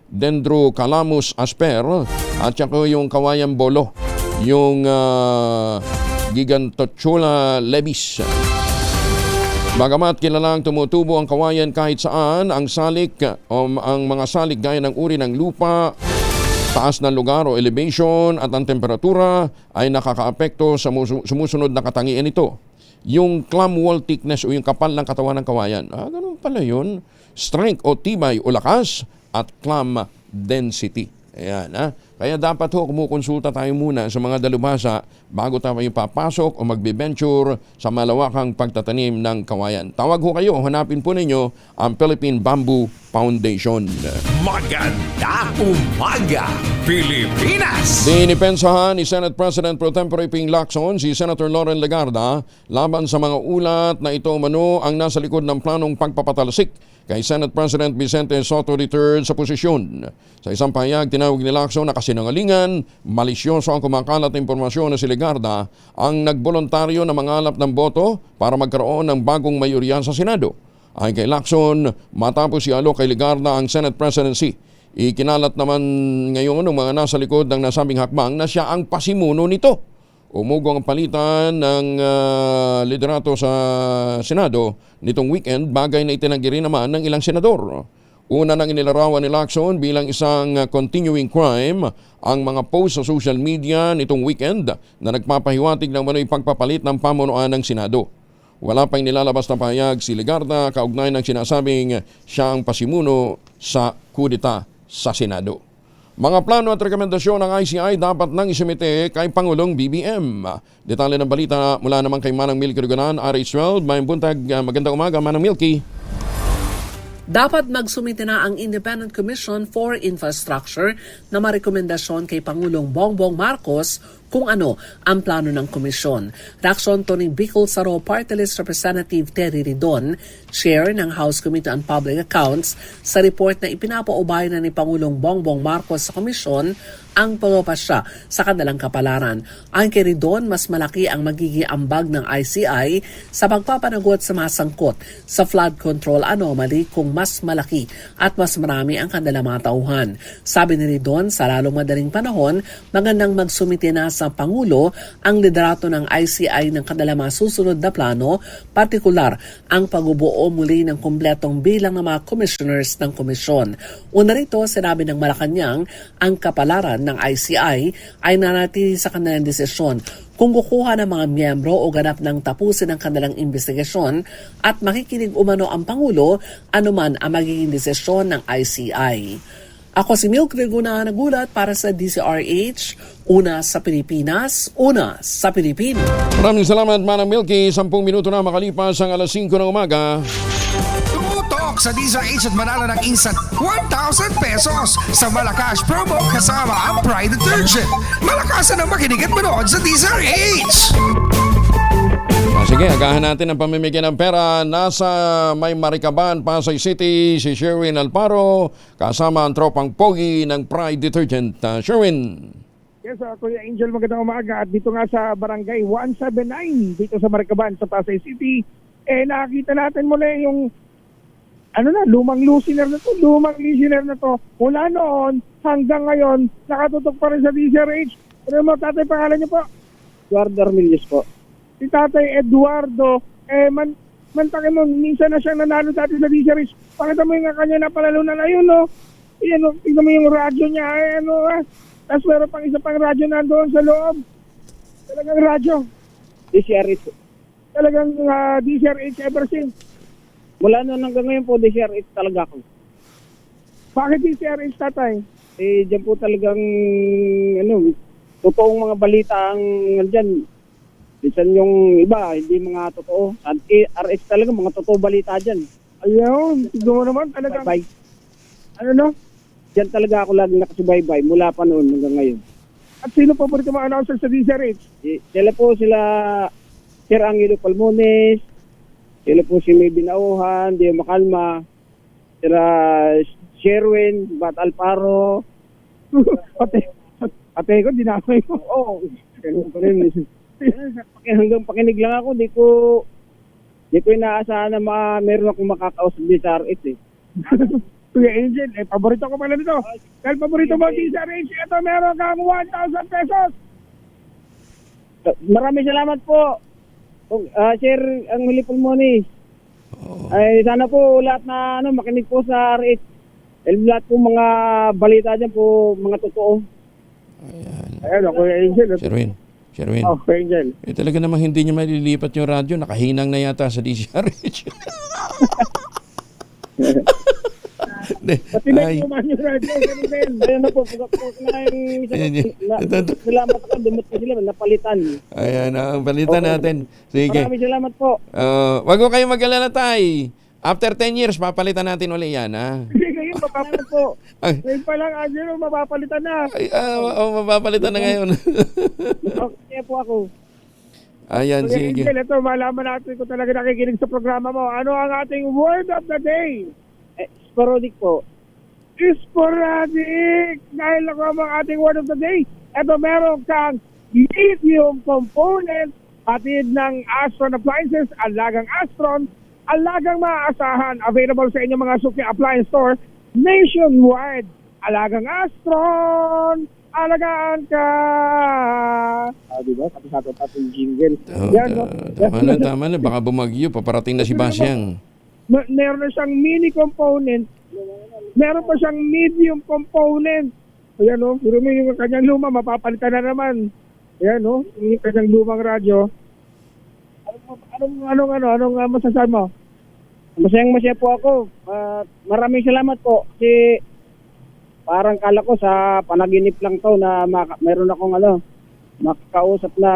Dendrocalamus asper, at saka yung kawayan bolo, yung Gigantosula levis. Bagamat kilalang tumutubo ang kawayan kahit saan, ang salik o ang mga salik gaya ng uri ng lupa, taas ng lugar o elevation at ang temperatura ay nakakaapekto sa sumusunod na katangian nito. Yung clam wall thickness o yung kapal ng katawan ng kawayan. Ganun pala yun. Strength o tibay o lakas at clam density. Ayan, Kaya dapat kumukonsulta tayo muna sa mga dalubhasa bago tayo papasok o magbe-venture sa malawakang pagtatanim ng kawayan. Tawag kayo, hanapin po ninyo ang Philippine Bamboo Foundation. Maganda umaga, Pilipinas! Dinipensahan ni Senate President Pro Tempore Ping Lacson si Senator Loren Legarda laban sa mga ulat na ito umano ang nasa likod ng planong pagpapatalsik kay Senate President Vicente Sotto III sa posisyon. Sa isang pahayag, tinawag ni Lacson na kasinungalingan, malisyoso ang kumakalat na impormasyon na si Legarda ang nagboluntaryo na mangalap ng boto para magkaroon ng bagong mayorya sa Senado. Ayon kay Lacson, matapos ialok kay Legarda ang Senate presidency, ikinalat naman ngayon ng mga nasa likod ng nasabing hakbang na siya ang pasimuno nito. Umugong ang palitan ng liderato sa Senado nitong weekend, bagay na itinanggi rin naman ng ilang senador. Una nang inilarawan ni Lacson bilang isang continuing crime ang mga post sa social media nitong weekend na nagpapahiwatig ng manoy pagpapalit ng pamunuan ng Senado. Wala pang nilalabas na pahayag si Legarda kaugnay ng sinasabing siya ang pasimuno sa kudeta sa Senado. Mga plano at rekomendasyon ng ICI dapat nang isumite kay Pangulong BBM. Detalye ng balita mula naman kay Manang Milky Ruganan, RH12. Mayang buntag, magandang umaga, Manang Milky. Dapat magsumite na ang Independent Commission for Infrastructure na marekomendasyon kay Pangulong Bongbong Marcos kung ano ang plano ng komisyon. Reaksyon to ni Bicol Saro Party List Representative Terry Ridon, Chair ng House Committee on Public Accounts, sa report na ipinapaubay na ni Pangulong Bongbong Marcos sa komisyon ang pagpapasya sa kanilang kapalaran. Ayon kay Ridon, mas malaki ang magiging ambag ng ICI sa pagpapanagot sa mga sangkot sa flood control anomaly kung mas malaki at mas marami ang kanilang mga tauhan. Sabi ni Ridon, sa lalong madaling panahon, magandang magsumite na sa Pangulo ang liderato ng ICI ng kanilang mga susunod na plano, partikular ang pagbubuo muli ng kumpletong bilang ng mga commissioners ng komisyon. Una rito, sinabi ng Malacanang, ang kapalaran ng ICI ay nanatili sa kanilang desisyon kung kukuha ng mga miyembro o ganap ng tapusin ang kanilang investigasyon at makikinig umano ang Pangulo anuman ang magiging desisyon ng ICI. Ako si Milky Ruganan, nagulat para sa DCRH, una sa Pilipinas, una sa Pilipinas. Maraming salamat, Manang Milky. 10 minuto na makalipas ang alas 5 ng umaga. Tumutok sa DZRH at manalo ng instant 1,000 pesos sa Malacash promo kasama ang Pride Detergent. Malakasan ang makinig at manood sa DZRH! Sige, agahan natin ang pamimigay ng pera. Nasa May Maricaban, Pasay City, si Sherwin Alparo, kasama ang tropang pogi ng Pride Detergent. Sherwin. Yes, Kuya Angel, magandang umaga. At dito nga sa Barangay 179, dito sa Maricaban, sa Pasay City, nakikita natin muna yung lumang listener na to. Mula noon hanggang ngayon, nakatutok pa rin sa DZRH. Ano mo, tatay, pangalan niyo po? Eduardo Armilius po. Si Tatay Eduardo, mantakin mo, minsan na siyang nanalo dati sa DZRH. Pakita mo yung kanya na palalunan na yun, no? Tignan mo yung radyo niya, Tapos meron pang isa pang radyo na doon sa loob. Talagang radyo. DCRH. Talagang DZRH ever since. Mula noon hanggang ngayon po, DCRH talaga ako. Bakit DCRH, Tatay? Diyan po talagang, totoong mga balita ang dyan. Minsan yung iba, hindi mga totoo. At RH talaga, mga totoo balita dyan. Ayun, tignan mo naman talaga. Bye. Diyan talaga ako lagi nakasubaybay mula pa noon hanggang ngayon. At sino pa po rin mga announcer sa DZRH? Sila Sir Angelo Palmones, sila po si May Binauhan, Dio Makalma, sila Sherwin, Bat Alparo, Ate ko, dinamay ko. Oo, hanggang pakinig lang ako, di ko inaasahan na meron akong makakausap din sa RH. Kuya Angel, paborito ko pala nito. Dahil paborito mo sa RH, ito meron kang 1,000 pesos. Maraming salamat po. Sir Angelo Palmones. Ay sana po lahat na makinig po sa RH. Lahat po mga balita dyan po mga totoo. Ayan, Kuya Angel. Sherwin. Kuya Angel. Talaga namang hindi niya malilipat yung radyo. Nakahinang na yata sa DCRH. Pati na yung yung radyo. Ayun na po. Salamat ako. Dumot ko sila. Napalitan. Ayan, ang palitan natin. Sige. Maraming salamat po. Wag ko kayo mag-alala, Tay. After 10 years, papalitan natin uli yan, ha? Hindi kayo mapapalitan po. Ngayon pa lang, Angelo, mapapalitan na. Mapapalitan na ngayon. Okay po ako. Ayan, sige. Angel, ito, malaman natin kung talaga nakikinig sa programa mo. Ano ang ating word of the day? Sporadic po. Sporadic! Dahil ako ang ating word of the day. Ito, meron kang lithium component, hatid ng Astron Appliances, alagang Astron, alagang maaasahan, available sa inyong mga suki appliance store nationwide. Alagang Astron, alagaan ka! Diba? Sabi-sabi pa yung jingle. Tama na. Baka bumagyo. Paparating na si Basyang. Meron na siyang mini component. Meron pa siyang medium component. Ayan o, pero yung kanyang luma, mapapalitan na naman. Ayan o, yung kanyang lumang radyo. Anong masasabi mo? Masaya po ako. Maraming salamat po. Kasi parang kala ko sa panaginip lang to na meron akong makakausap na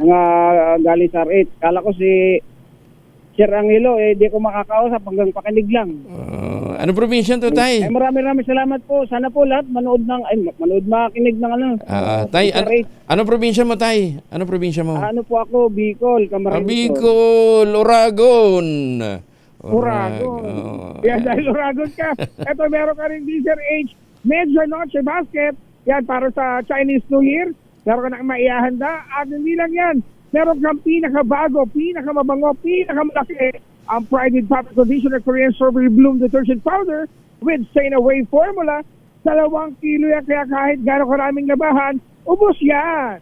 mga galing sa R8. Kala ko si Sir Angelo, di ko makakausap hanggang pakinig lang. Ano probinsya to, Tay? Maraming salamat po. Sana po lahat makinig ng Tay, ano probinsya mo, Tay? Ano probinsya mo? Ano po ako, Bicol, Camarines. Bicol, Oragon. Oragon. Yan, dahil Oragon ka. Ito, meron ka rin Sir H. Medyo Noche Basket. Yan, para sa Chinese New Year. Meron ka na maihahanda. At hindi lang yan. Meron kang pinakabago, pinakamabango, pinakamalaki ang Pride with Fabric Conditioner Korean Strawberry Bloom Detergent Powder with Stain Away Formula. 2 kilo yan, kaya kahit gano'ng karaming labahan, ubos yan.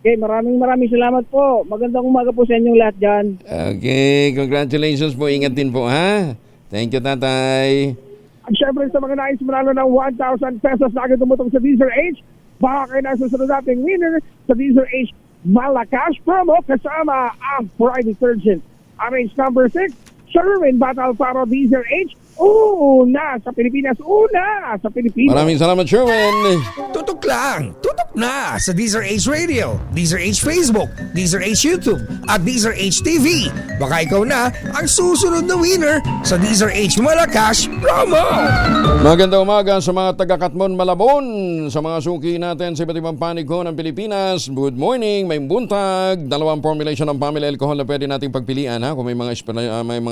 Okay, maraming salamat po. Magandang umaga po sa inyong lahat dyan. Okay, congratulations po. Ingat din po, ha? Thank you, Tatay. At syempre sa mga nais manalo ng 1,000 pesos na agad tumutong sa Diesel H, baka kayo na susunod nating winner sa Diesel H Malakas promo kasama ang Pride Detergent. Arrange number 6, Sherwin Battle Faro Diesel H. Una sa Pilipinas. Maraming salamat, Sherwin. Tutok lang, tutok na sa Deezer H Radio, Deezer H Facebook, Deezer H YouTube, at Deezer H TV. Baka ikaw na ang susunod na winner sa Deezer H Malakas promo. Magandang umaga sa mga taga-Katmon, Malabon, sa mga suki natin sa iba't ibang panig ko ng Pilipinas. Good morning, may buntag. 2 formulation ng family alcohol na pwede nating pagpilian, ha? Kung may mga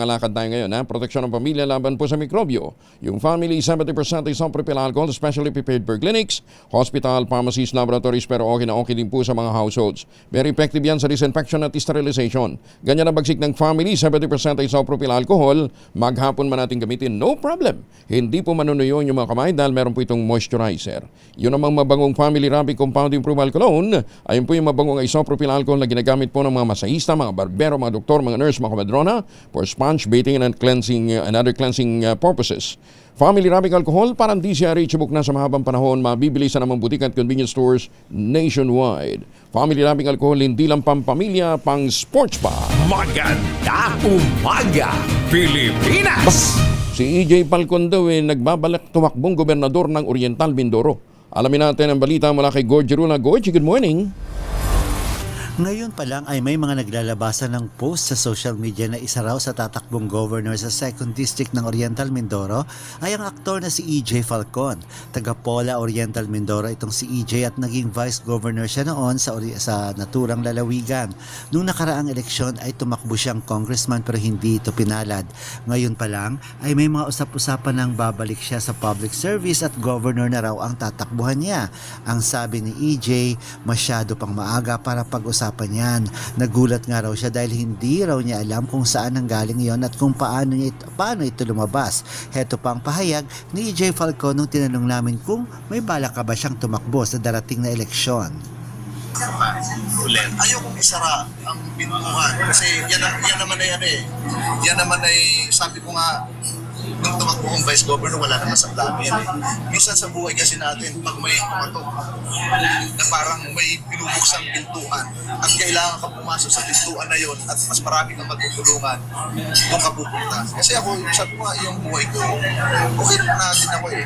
lakad tayo ngayon, ha? Proteksyon ng pamilya laban po sa mikrobyo. Yung family, 70% isopropyl alcohol, specially prepared for clinics, hospital, pharmacies, laboratories, pero okay na okay din po sa mga households. Very effective yan sa disinfection at sterilization. Ganyan ang bagsik ng family, 70% isopropyl alcohol, maghapon man natin gamitin, no problem. Hindi po manunuyo yung mga kamay dahil meron po itong moisturizer. Yun namang mabangong family Rapid Compounding Approval Cologne, ayun po yung mabangong isopropyl alcohol na ginagamit po ng mga masahista, mga barbero, mga doktor, mga nurse, mga komadrona for sponge bathing and cleansing and other cleansing purposes. Family Rapid Alcohol, parang di siya reachable na sa mahabang panahon, mabibili sa namang butik at convenience stores nationwide. Family Rapid Alcohol, hindi lang pampamilya, pang sports pa. Maganda umaga, Pilipinas! Si EJ Falcon daw nagbabalak tumakbong gobernador ng Oriental Mindoro. Alamin natin ang balita mula kay Gorgie Rula. Gorgie, good morning. Ngayon pa lang ay may mga naglalabasan ng post sa social media na isa raw sa tatakbong governor sa 2nd District ng Oriental Mindoro ay ang aktor na si EJ Falcon. Taga Pola, Oriental Mindoro itong si EJ at naging vice governor siya noon sa naturang lalawigan. Nung nakaraang eleksyon ay tumakbo siyang congressman pero hindi ito pinalad. Ngayon pa lang ay may mga usap-usapan ng babalik siya sa public service at governor na raw ang tatakbuhan niya. Ang sabi ni EJ, masyado pang maaga para pag-usapan yan. Nagulat nga raw siya dahil hindi raw niya alam kung saan nanggaling yon at kung paano ito lumabas. Heto pa ang pahayag ni EJ Falcon nung tinanong namin kung may balak ka ba siyang tumakbo sa darating na eleksyon. Ayokong isara ang pintuan kasi yan naman ay sabi ko nga nung tumakbo kong vice governor, wala naman sa plano yan eh. Minsan sa buhay kasi natin, pag may kumatok na parang may binubuksang pintuan at kailangan ka pumasok sa pintuan na yon at mas marami kang magtutulungan kung ka pupunta. Kasi ako, sabi ko nga, yung buhay ko, okay natin ako eh.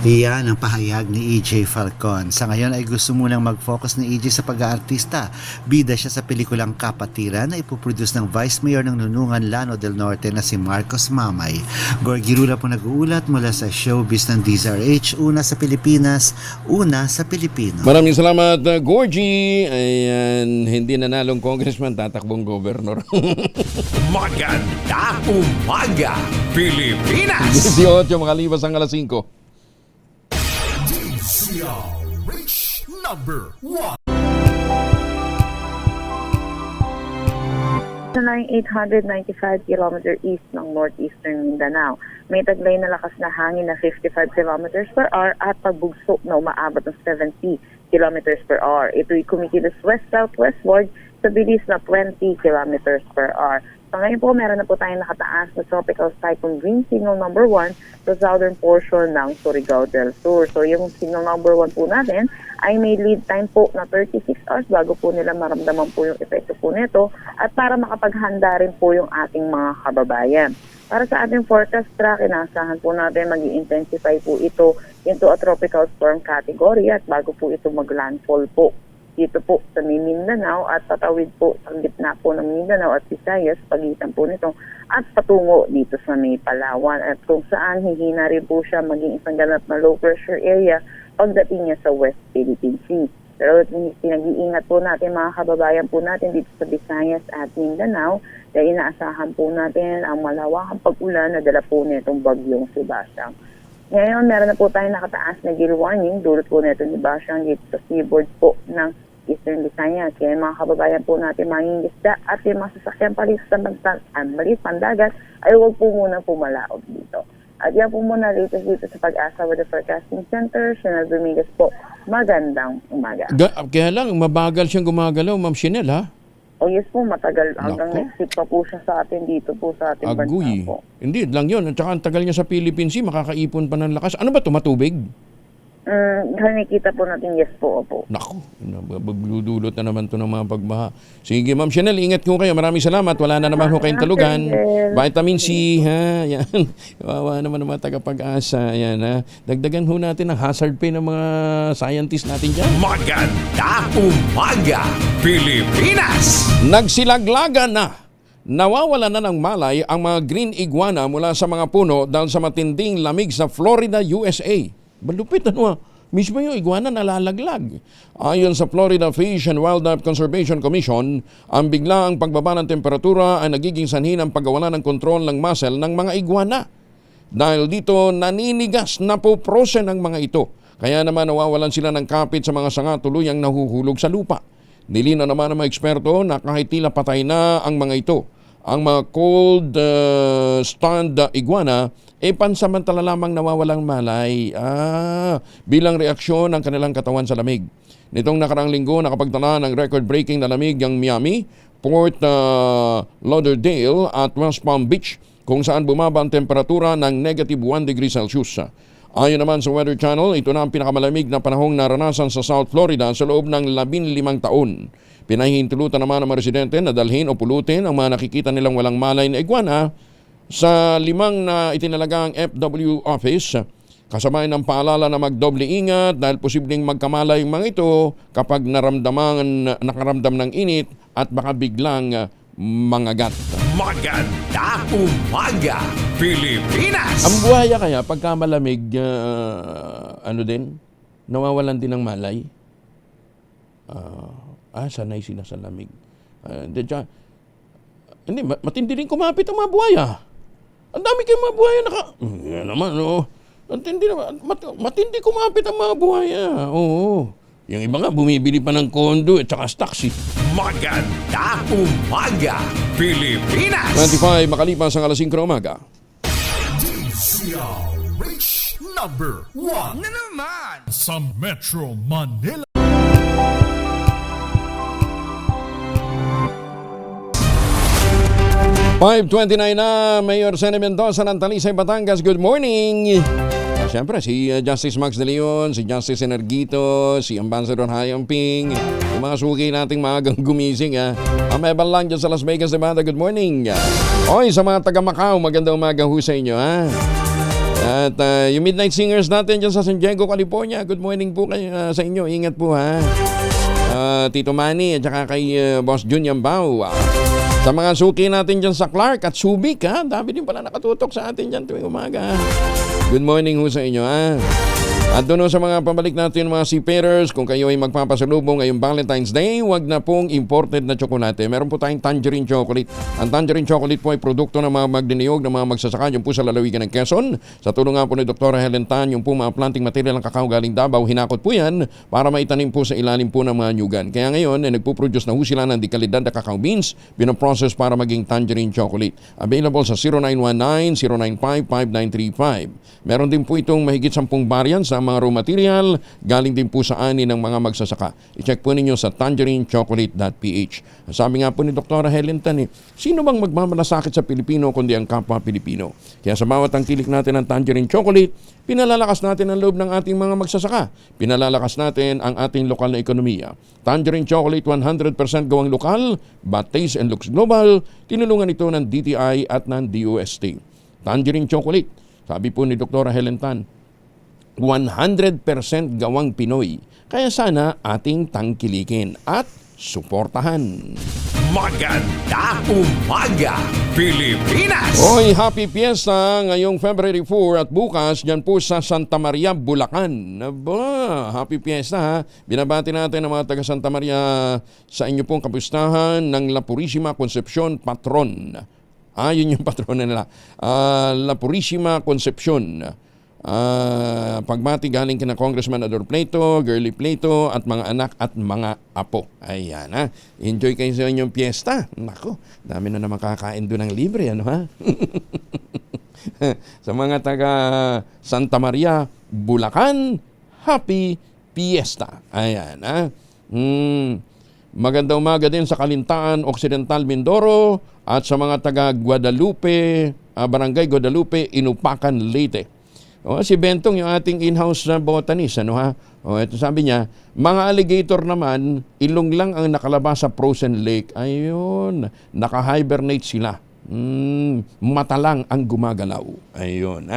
Iyan ang pahayag ni EJ Falcon. Sa ngayon ay gusto munang mag-focus ni EJ sa pag-aartista. Bida siya sa pelikulang Kapatiran na ipoproduce ng Vice Mayor ng Nunungan Lano del Norte na si Marcos Mamay. Gorgie Rula po nag-uulat mula sa showbiz ng DZRH. Una sa Pilipinas, una sa Pilipino. Maraming salamat, Gorgie. Ayan, hindi nanalong congressman, tatakbong governor. Maganda umaga, Pilipinas! 18 makalipas ang alas 5. DZRH number 1. Sa 895 km east ng northeastern Mindanao, may taglay na lakas na hangin na 55 km per hour at pagbugso na umaabot ng 70 km per hour. Ito'y kumikilos west-southwestward sa bilis na 20 km per hour. So ngayon po, meron na po tayong nakataas na tropical cyclone green signal number 1 sa southern portion ng Surigao del Sur. So yung signal number 1 po natin ay may lead time po na 36 hours bago po nila maramdaman po yung epekto po nito at para makapaghanda rin po yung ating mga kababayan. Para sa ating forecast track, inaasahan po natin mag-i-intensify po ito into a tropical storm category at bago po ito mag-landfall po dito po sa Mindanao at tatawid po sa gitna po ng Mindanao at Visayas, pagitan po nito at patungo dito sa may Palawan at kung saan hihina rin po siya maging isang ganap na low pressure area pagdating niya sa West Philippine Sea. Pero pinag-iingat po natin mga kababayan po natin dito sa Visayas at Mindanao dahil inaasahan po natin ang malawakang pag-ulan na dala po nitong bagyong si Basyang. Ngayon, meron na po tayong nakataas na gale warning dulot po nito ni Basyang dito sa seaboard po ng Eastern Visayas. Kaya mga kababayan po natin mangingisda at yung mga sasakyan palis sa pandagat ay huwag po muna pumalaog dito. At yan po muna latest dito sa Pag-asa Weather Forecasting Center. Chanel Dominguez po, magandang umaga. Kaya lang, mabagal siyang gumagalaw, Ma'am Chanel, ha? O yes po, matagal. Hanggang next week pa po siya sa atin dito po sa ating Aguy. bansa po. Hindi, lang yun. At saka ang tagal niya sa Philippine Sea, makakaipon pa ng lakas. Ano ba ito, matubig? Nakikita po natin, yes po, opo. Naku, magludulot na naman ito ng mga pagbaha. Sige, Ma'am Chanel, ingat ko kayo. Maraming salamat. Wala na naman ho kayong tulugan. Vitamin C, ha? Yan. Wawa naman ng mga tagapag-asa. Yan, ha? Dagdagan ho natin ang hazard pay ng mga scientists natin dyan. Maganda umaga, Pilipinas! Nagsilaglaga na. Nawawala na ng malay ang mga green iguana mula sa mga puno dahil sa matinding lamig sa Florida, USA. Balupit, ano, mismo yung iguana nalalaglag. Ayon sa Florida Fish and Wildlife Conservation Commission, ang biglaang pagbaba ng temperatura ay nagiging sanhi ng pagkawala ng kontrol ng muscle ng mga iguana. Dahil dito, naninigas na poprosen ang mga ito. Kaya naman nawawalan sila ng kapit sa mga sanga tuluyang nahuhulog sa lupa. Nilinaw naman ng mga eksperto na kahit tila patay na ang mga ito, ang mga cold stunned iguana pansamantala lamang nawawalang malay bilang reaksyon ng kanilang katawan sa lamig. Nitong nakarang linggo, nakapagtala ng record-breaking na lamig ang Miami, Port Lauderdale at West Palm Beach kung saan bumaba ang temperatura ng negative 1 degree Celsius. Ayon naman sa Weather Channel, ito na ang pinakamalamig na panahong naranasan sa South Florida sa loob ng 15 taon. Pinahihintulutan naman ng mga residente na dalhin o pulutin ang mga nakikita nilang walang malay na iguana sa 5 na itinalagang FW office. Kasabay ng paalala na magdoble ingat dahil posibleng magkamalay ang mga ito kapag nakaramdam ng init at baka biglang mangagat. Maganda umaga, Pilipinas! Ang buhaya kaya pagka malamig, nawawalan din ng malay. Sanay sila sa lamig. Hindi, matindi rin kumapit ang mga buhaya. Ang dami kayong mga buhaya matindi kumapit ang mga buhaya. Oo. Yung iba nga, bumibili pa ng kondo at saka stocks. Maganda umaga, Pilipinas! 25 makalipas ang alas 5 na umaga. DZRH number 1 Na naman! sa Metro Manila. 5:29 na, Mayor Sene Mendoza ng Talisay, Batangas. Good morning! Siyempre, si Justice Max De Leon, si Justice Energito, si Ambassador Hayamping, yung mga suki nating maagang gumising. Amebal lang dyan sa Las Vegas, Nevada. Good morning! Oy, sa mga taga Macau, magandang umaga ho sa inyo. At yung Midnight Singers natin dyan sa San Diego, California, good morning po kayo, sa inyo. Ingat po Tito Manny at saka kay Boss Jun Yambao. Sa mga suki natin dyan sa Clark at Subic, dami din pala nakatutok sa atin dyan tuwing umaga. Good morning ho sa inyo. At doon sa mga pabalik natin mga seafarers, kung kayo ay magpapasalubong ngayong Valentine's Day, wag na pong imported na tsokolate. Meron po tayong tangerine chocolate. Ang tangerine chocolate po ay produkto ng mga magdiniyog ng mga magsasaka yung po sa lalawigan ng Quezon. Sa tulong nga po ni Dr. Helen Tan, yung po mga planting material ng kakao galing Davao, hinakot po yan para maitanim po sa ilalim po ng mga nyugan. Kaya ngayon, nagpo-produce na ho sila ng dekalidad na cacao beans, binoprocess para maging tangerine chocolate. Available sa 0919-095-5935. Meron din po itong mahigit 10 variants sa mga raw material, galing din po sa ani ng mga magsasaka. I-check po ninyo sa tangerinechocolate.ph. Sabi nga po ni Dr. Helen Tan, sino bang magmamalasakit sa Pilipino kundi ang kapwa Pilipino? Kaya sa bawat tangkilik natin ng tangerine chocolate, pinalalakas natin ang loob ng ating mga magsasaka. Pinalalakas natin ang ating lokal na ekonomiya. Tangerine chocolate 100% gawang lokal, but taste and looks global. Tinulungan ito ng DTI at ng DOST. Tangerine chocolate, sabi po ni Dr. Helen Tan, 100% gawang Pinoy. Kaya sana ating tangkilikin at suportahan. Maganda umaga, Pilipinas! Hoy, happy fiesta ngayong February 4 at bukas dyan po sa Santa Maria, Bulacan. Aba, happy fiesta Binabati natin ang mga taga Santa Maria sa inyo pong kapustahan ng La Purisima Concepcion Patron. Yun yung patron nila. La Purisima Concepcion. Pagbati galing kina Congressman Ador Plato, Girly Plato at mga anak at mga apo. Ayan Enjoy kayo sa inyong piyesta. Nako, dami na naman kakain doon ng libre, Sa mga taga Santa Maria, Bulacan, happy fiesta. Ayan Magandang umaga din sa Kalintaan, Occidental, Mindoro at sa mga taga Guadalupe, Barangay Guadalupe, Inupacan, Leyte. Si Bentong, yung ating in-house na botanist, ito sabi niya, mga alligator naman, ilong lang ang nakalabas sa frozen lake. Ayun, naka-hibernate sila. Mata lang ang gumagalaw. Ayun,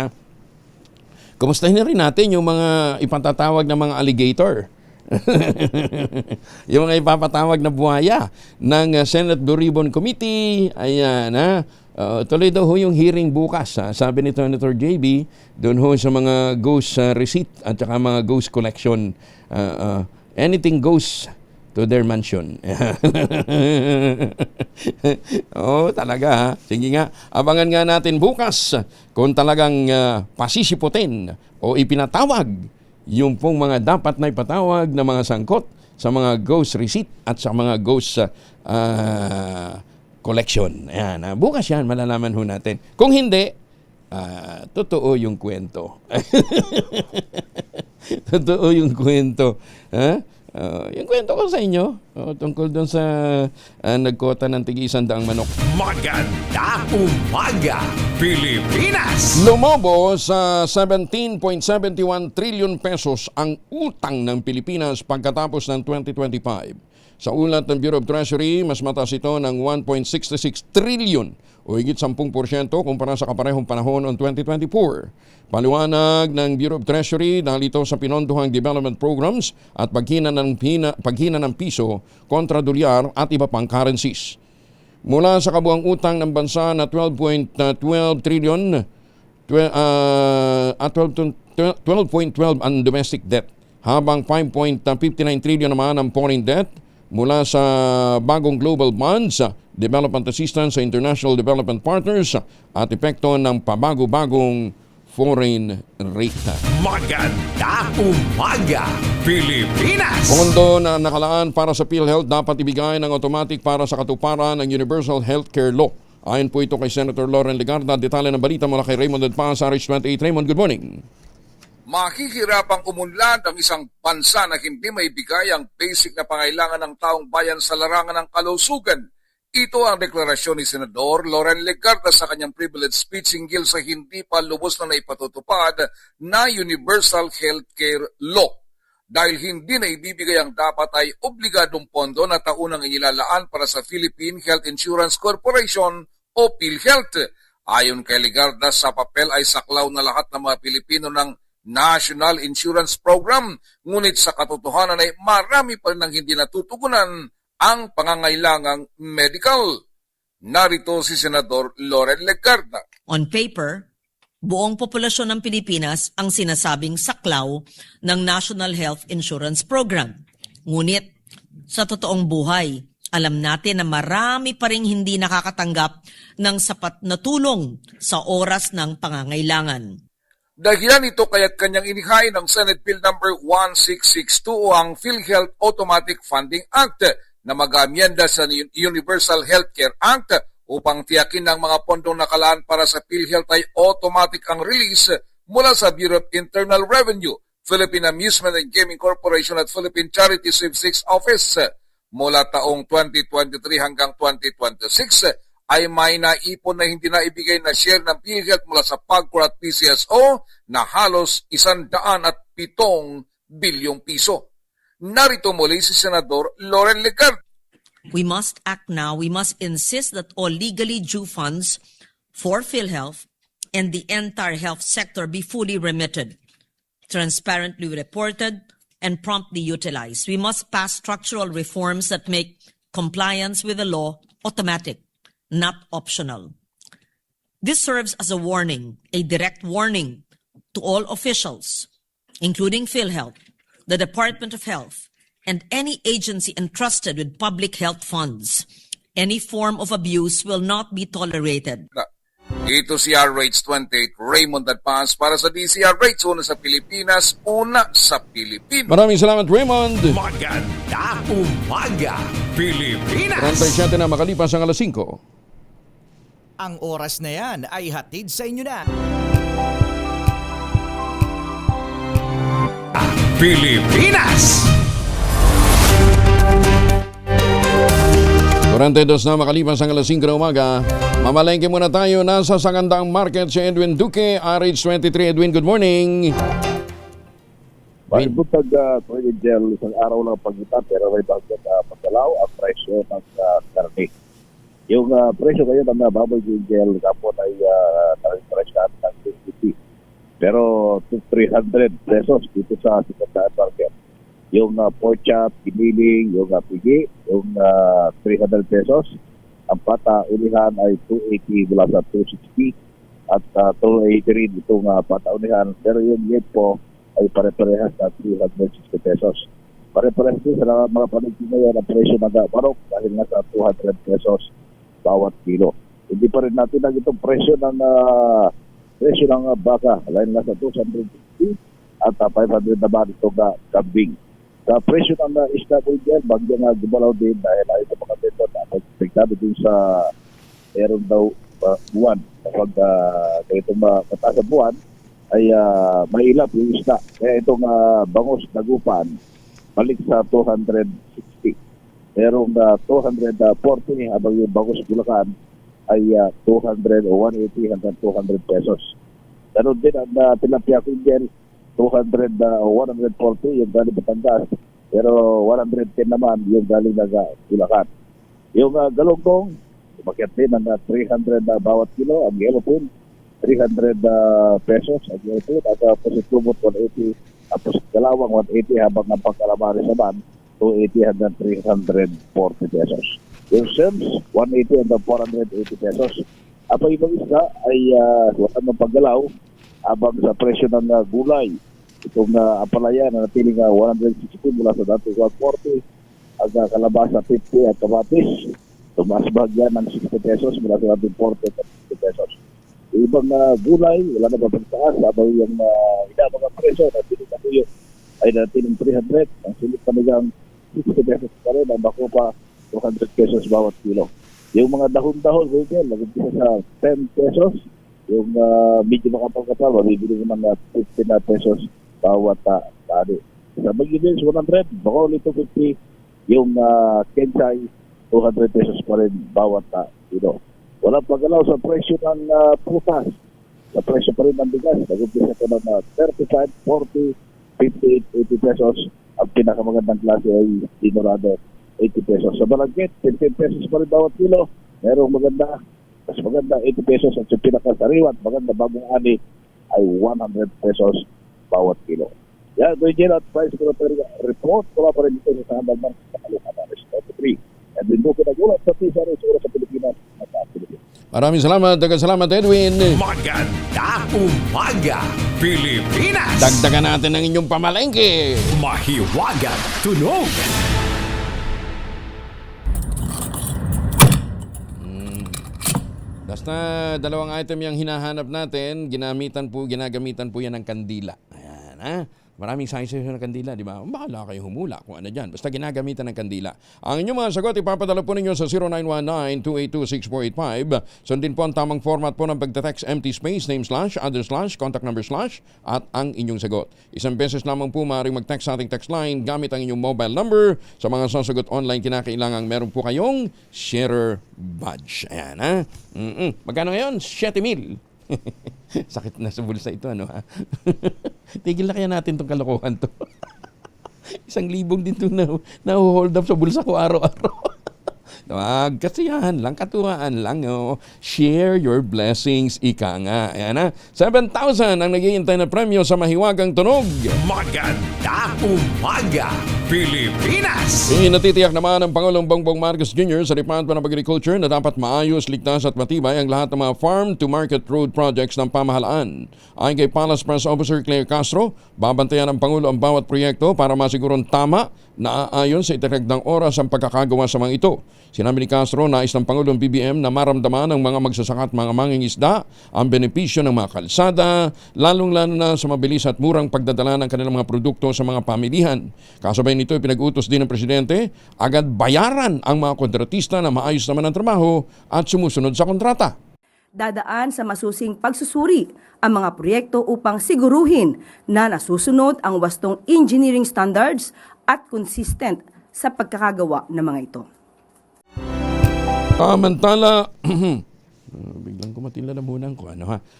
Kumustahin na rin natin yung mga ipatatawag na mga alligator. Yung mga ipapatawag na buhaya ng Senate Blue Ribbon Committee. Ayan, tuloy daw ho yung hearing bukas. Sabi ni Senator JB, doon ho sa mga ghost receipt at saka mga ghost collection. Anything goes to their mansion. Talaga Sige nga, abangan nga natin bukas kung talagang pasisiputin o ipinatawag yung pong mga dapat na ipatawag na mga sangkot sa mga ghost receipt at sa mga ghost collection. Ayan, bukas yan, malalaman ho natin. Kung hindi, totoo yung kwento. Totoo yung kwento. Yung kwento ko sa inyo, tungkol doon sa nagkota ng tig-100 manok. Maganda umaga, Pilipinas! Lumobo sa 17.71 trillion pesos ang utang ng Pilipinas pagkatapos ng 2025. Sa ulat ng Bureau of Treasury, mas mataas ito ng 1.66 trillion o higit 10% kumpara sa kaparehong panahon noong 2024. Paliwanag ng Bureau of Treasury dahil ito sa pinondohang development programs at paghina ng piso kontra dolyar at iba pang currencies. Mula sa kabuang utang ng bansa na 12.12 trillion at 12.12 ang domestic debt, habang 5.59 trillion naman ang foreign debt. Mula sa bagong global bonds, development assistance sa international development partners at epekto ng pabago-bagong foreign rate. Maganda umaga, Pilipinas! Pondo na nakalaan para sa PhilHealth dapat ibigay ng automatic para sa katuparan ng Universal Healthcare Law. Ayon po ito kay Senator Loren Legarda. Detalye ng balita mula kay Raymond Adpaz, RH28. Raymond, good morning. Mahihirapang umunlad ang isang bansa na hindi may bigay ang basic na pangailangan ng taong bayan sa larangan ng kalusugan. Ito ang deklarasyon ni Senador Loren Legarda sa kanyang privilege speech hinggil sa hindi pa lubos na naipatutupad na Universal Healthcare Law. Dahil hindi na ibibigay ang dapat ay obligadong pondo na taunang inilalaan para sa Philippine Health Insurance Corporation o PhilHealth. Ayon kay Legarda, sa papel ay saklaw na lahat ng mga Pilipino ng National Insurance Program. Ngunit sa katotohanan ay marami pa rin ang hindi natutugunan ang pangangailangang medical. Narito si Senador Loren Legarda. On paper, buong populasyon ng Pilipinas ang sinasabing saklaw ng National Health Insurance Program. Ngunit, sa totoong buhay, alam natin na marami pa ring hindi nakakatanggap ng sapat na tulong sa oras ng pangangailangan. Dahilan ito kaya't kanyang inihain ng Senate Bill No. 1662 o ang PhilHealth Automatic Funding Act na mag-amyenda sa Universal Healthcare Act upang tiyakin ng mga pondong nakalaan para sa PhilHealth ay automatic ang release mula sa Bureau of Internal Revenue, Philippine Amusement and Gaming Corporation at Philippine Charity Sweepstakes Office. Mula taong 2023 hanggang 2026 ay may naipon na hindi na ibigay na share ng PhilHealth mula sa PAGCOR at PCSO na halos 107 bilyong piso. Narito muli si Senador Loren Legarda. We must act now. We must insist that all legally due funds for PhilHealth and the entire health sector be fully remitted, transparently reported, and promptly utilized. We must pass structural reforms that make compliance with the law automatic, not optional. This serves as a warning, a direct warning to all officials, including PhilHealth, the Department of Health, and any agency entrusted with public health funds. Any form of abuse will not be tolerated. Ito si RH28 Raymond Adpans para sa DCRH, una sa Pilipinas, una sa Pilipinas. Maraming salamat, Raymond. Maganda umaga, Pilipinas. 37 na makalipas ang 5:00. Ang oras na yan ay hatid sa inyo na. Pilipinas. 42 na makalipas ang 5:00 na umaga. Mamalengke muna tayo. Nasa Sangandaang Market si Edwin Duque, RH23. Edwin, good morning. Butag Kuya Gel, isang araw lang pagkita pero may bagay na pagdalaw ang presyo ng karne. Yung presyo ngayon ng baboy Kuya Gel, kapon ay presyo ng 250. Pero 300 pesos dito sa Sangandaang Market. Yung pork chop, giniling, yung pigi, yung 300 pesos. Ang pata, ulihan ay 280 mula sa 260 at 280 rin itong pata ulihan. Pero yung yen po ay pare-parehas na 360 pesos. Pare-parehas din sa mga paligid ngayon ang presyo ng barok dahil nasa 200 pesos bawat kilo. Hindi pa rin natin ang itong presyo ng baka. Lain nasa 260 at 500 naman itong kambing. Sa presyo ng isda po dyan, bagyang gumalaw din dahil ay sa mga beto na nagpektado din sa meron daw buwan. Kapag itong mataas sa buwan, ay mailap yung isda. Kaya itong bangus dagupan, balik sa 260. Merong 240 habang yung bangus Bulacan ay 200 o 180 hanggang 200 pesos. Ganun din ang tilapia ko dyan, 200 o 140 yung galing Batangas, pero 110 naman yung galing Bulacan. Yung galunggong, umakyat din ng 300 bawat kilo. Ang yellowfin, 300 pesos ang yellowfin. At pusit lumot, 180. Tapos kalawang, 180 habang ang pagkalamaris naman, 280 hanggang 340 pesos. Yung Sims, 180 hanggang 480 pesos. At yung isda ay wala ng paggalaw habang sa presyo ng gulay. Itong apalaya na natiling 160 mula sa dati 140, ang kalabasa 50 at kamatis, tumaas bagyan ng 60 pesos mula sa dati 40 at 60 pesos. Yung ibang gulay, wala na babagtaas, habang yung mga presyo na tiling ay natiling 300, ang silit panigang 60 pesos pa rin, ang bako pa 200 pesos bawat kilo. Yung mga dahon-dahon, nag-umpisa sa 10 pesos, yung medyo makapagkasal, mabibili naman na 15 pesos bawat tali. Sa Magigils, 100, Bacol, 250, yung Kensay, 200 pesos pa rin bawat kilo. Walang pagalaw sa presyo ng prutas. Sa presyo pa rin ng bigas. Nag-umpisa ko ng 35, 40, 58, 80 pesos. Ang pinakamagandang klase ay Dinorado, 80 pesos. Sa Balangkit, 15 pesos pa rin bawat kilo. Merong maganda, mas maganda, 80 pesos. At sa pinakasariwat, maganda bagong ani ay 100 pesos bawat kilo. Yan, doon yun at price report. Wala pa rin dito sa handang ng Kaluhana, Restaurant 3. And din doon kinagulat sa PISA rin sa Pilipinas. Maraming salamat, salamat Edwin. Maganda umaga, Pilipinas! Dagdagan natin ang inyong pamalengke. Mahiwagang tunog! Basta dalawang item yung hinahanap natin, ginagamitan po yan ng kandila. Ayan, ha? Maraming sizes ng kandila, di ba? Bahala kayo humula kung ano dyan. Basta ginagamitan ng kandila. Ang inyong mga sagot, ipapadala po ninyo sa 0919-282-6485. Sundin po ang tamang format po ng pagte-text empty space, name slash, other slash, contact number slash, at ang inyong sagot. Isang beses lamang po maaaring mag-text sa ating text line gamit ang inyong mobile number. Sa mga sasagot online, kinakailangan meron po kayong sharer badge. Ayan, ha? Magkano ngayon? 7,000. Sakit na sa bulsa ito, ano ha? Tigil na kaya natin itong kalokohan to. 1,000 din ito na-hold up sa bulsa ko araw-araw. Kasiyahan lang, katuwaan lang. Oh. Share your blessings, ika nga. Ayan na. 7,000 ang naghihintay na premyo sa Mahiwagang Tunog. Maganda umaga, Pilipinas! Natitiyak naman ng Pangulong Bongbong Marcos Jr. sa Department of Agriculture na dapat maayos, ligtas at matibay ang lahat ng mga farm-to-market road projects ng pamahalaan. Ayon kay Palace Press Officer Claire Castro, babantayan ng Pangulo ang bawat proyekto para masigurong tama na aayon sa itinakdang oras ang pagkakagawa sa mga ito. Sinabi ni Castro, nais ng Pangulong BBM na maramdaman ng mga magsasaka at mga mangingisda ang benepisyo ng mga kalsada, lalong-lalo na sa mabilis at murang pagdadala ng kanilang mga produkto sa mga pamilihan. Kasabay nito, pinag-utos din ng Presidente, agad bayaran ang mga kontratista na maayos naman ang trabaho at sumusunod sa kontrata. Dadaan sa masusing pagsusuri ang mga proyekto upang siguruhin na nasusunod ang wastong engineering standards at consistent sa pagkakagawa ng mga ito. Samantala, biglang kumatila na muna ko,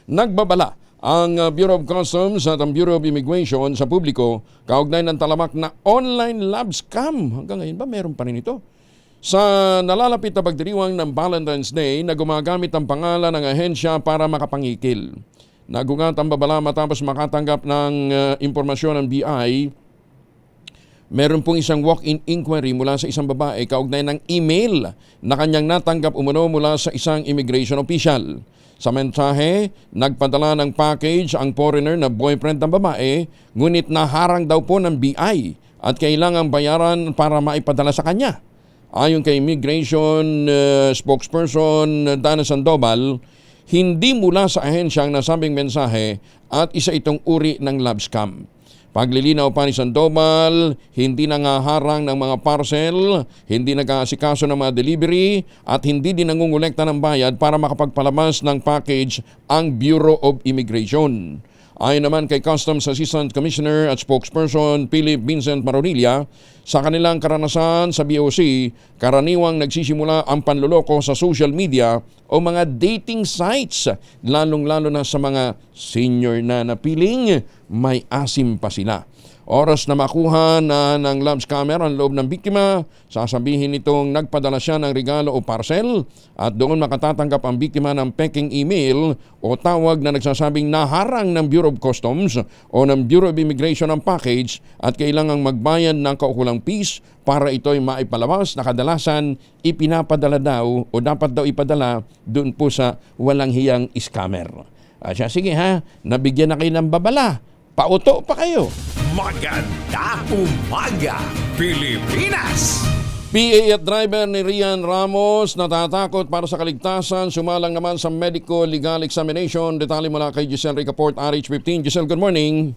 nagbabala ang Bureau of Customs at ang Bureau of Immigration sa publiko kaugnay ng talamak na online lab scam. Hanggang ngayon ba meron pa rin ito? Sa nalalapit na pagdiriwang ng Valentine's Day na gumagamit ang pangalan ng ahensya para makapangikil. Nagugat ang babala matapos makatanggap ng impormasyon ng BI. Meron pong isang walk-in inquiry mula sa isang babae kaugnay ng email na kanyang natanggap umano mula sa isang immigration official. Sa mensahe, nagpadala ng package ang foreigner na boyfriend ng babae, ngunit naharang daw po ng BI at kailangang bayaran para maipadala sa kanya. Ayon kay immigration spokesperson Dana Sandoval, hindi mula sa ahensya ang nasabing mensahe at isa itong uri ng love scam. Paglilinaw pa ni Sandoval, hindi nangaharang ng mga parcel, hindi nag-aasikaso ng mga delivery at hindi din nangungulekta ng bayad para makapagpalabas ng package ang Bureau of Immigration. Ayon naman kay Customs Assistant Commissioner at Spokesperson Philip Vincent Maronilla, sa kanilang karanasan sa BOC, karaniwang nagsisimula ang panloloko sa social media o mga dating sites, lalong-lalo na sa mga senior na napiling may asim pa sila. Oras na makuha na ng love scammer ang loob ng biktima, sasabihin nitong nagpadala siya ng regalo o parcel at doon makatatanggap ang biktima ng peking email o tawag na nagsasabing naharang ng Bureau of Customs o ng Bureau of Immigration ang package at kailangang magbayad ng kaukulang fees para ito'y maipalabas na kadalasan ipinapadala daw o dapat daw ipadala doon po sa walang hiyang scammer. Sige ha, nabigyan na kayo ng babala. Pauto pa kayo. Maganda umaga, Pilipinas! PA at driver ni Rian Ramos natatakot para sa kaligtasan, sumalang naman sa medical legal examination. Detalye mula kay Giselle Ricaport, RH15. Giselle, good morning.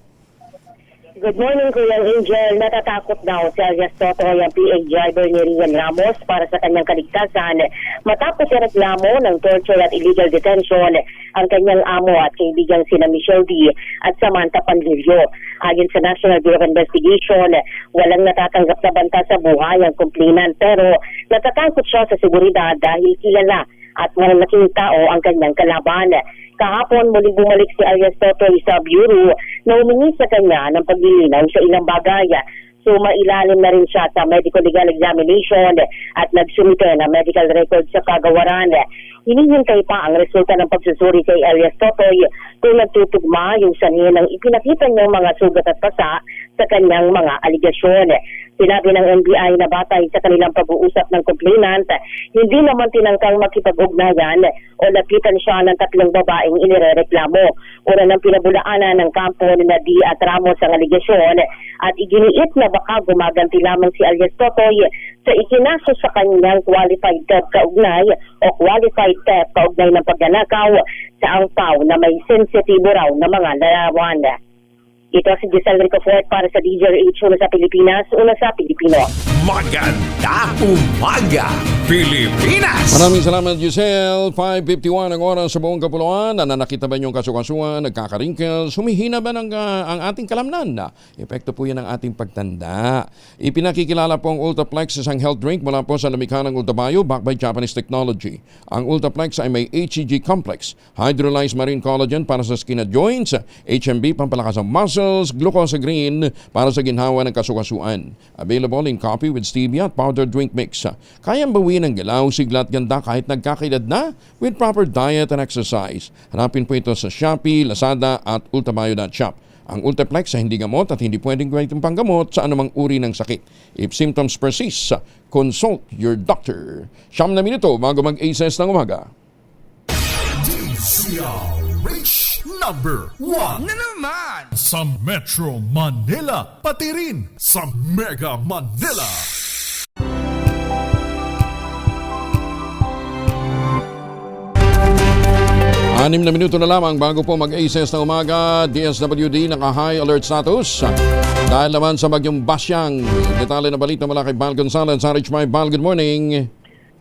Good morning, Kuya Angel. Natatakot daw si Alias Totoy, ang PA driver ni Rian Ramos para sa kanyang kaligtasan matapos ireklamo ng torture at illegal detention ang kanyang amo at kaibigang sina Michelle D. at Samantha Panlilio. Ayon sa National Bureau of Investigation, walang natatanggap na banta sa buhay ang complainant pero natatakot siya sa seguridad dahil kilala at malaking tao ang kanyang kalaban. Kahapon muling bumalik si Alias Totoy sa bureau na humingi sa kanya ng paglilinaw sa ilang bagay. Sumailalim na rin siya sa medical legal examination at nagsumite ng medical record sa kagawaran. Hinihintay pa ang resulta ng pagsusuri kay Alias Totoy kung nagtutugma yung sanhi ng ipinakita niyang mga sugat at pasa sa kanyang mga aligasyon. Sinabi ng NBI na batay sa kanilang pag-uusap ng complainant, hindi naman tinangkang makipag-ugnayan o lapitan siya ng 3 babaeng inirereklamo. Una ng pinabulaanan ng kampo ni D. at Ramos ang aligasyon at iginiit na baka gumaganti lamang si Alias Totoy sa ikinaso sa kanyang qualified theft kaugnay o qualified theft kaugnay ng pagnanakaw sa angpaw na may sensitibo raw na mga larawan. Ito si Giselle Ricofort para sa DZRH, una sa Pilipinas, una sa Pilipino. Maganda umaga, Pilipinas! Maraming salamat, Giselle. 5:51 ang oras sa buong kapuluan. Nananakita ba niyong kasukasuan? Nagkaka-wrinkles? Humihina ba ang ating kalamnan? Epekto po yan ng ating pagtanda. Ipinakikilala po ang Ultraplex, isang health drink mula po sa lamikha ng Ultabio, backed by Japanese technology. Ang Ultraplex ay may HCG complex, hydrolyzed marine collagen para sa skin at joints, HMB pampalakas ng muscles, glucosagreen para sa ginhawa ng kasukasuan. Available in coffee with stevia at powdered drink mix. Kayang bawiin ang galaw, sigla at ganda kahit nagkakaedad na with proper diet and exercise. Hanapin po ito sa Shopee, Lazada at ultabio.shop. Ang Ultraplex ay hindi gamot at hindi pwedeng gamitin panggamot sa anumang uri ng sakit. If symptoms persist, consult your doctor. 9 na minuto bago mag-ACES ng umaga. DZRH number 1 Na naman! sa Metro Manila, pati rin sa Mega Manila. Anim na minuto na lamang bago po mag-ACES ng umaga. DSWD naka-high alert status dahil naman sa bagyong Basyang. Detalye na balita mula kay Val Gonzalez sa RH5. Val, good morning.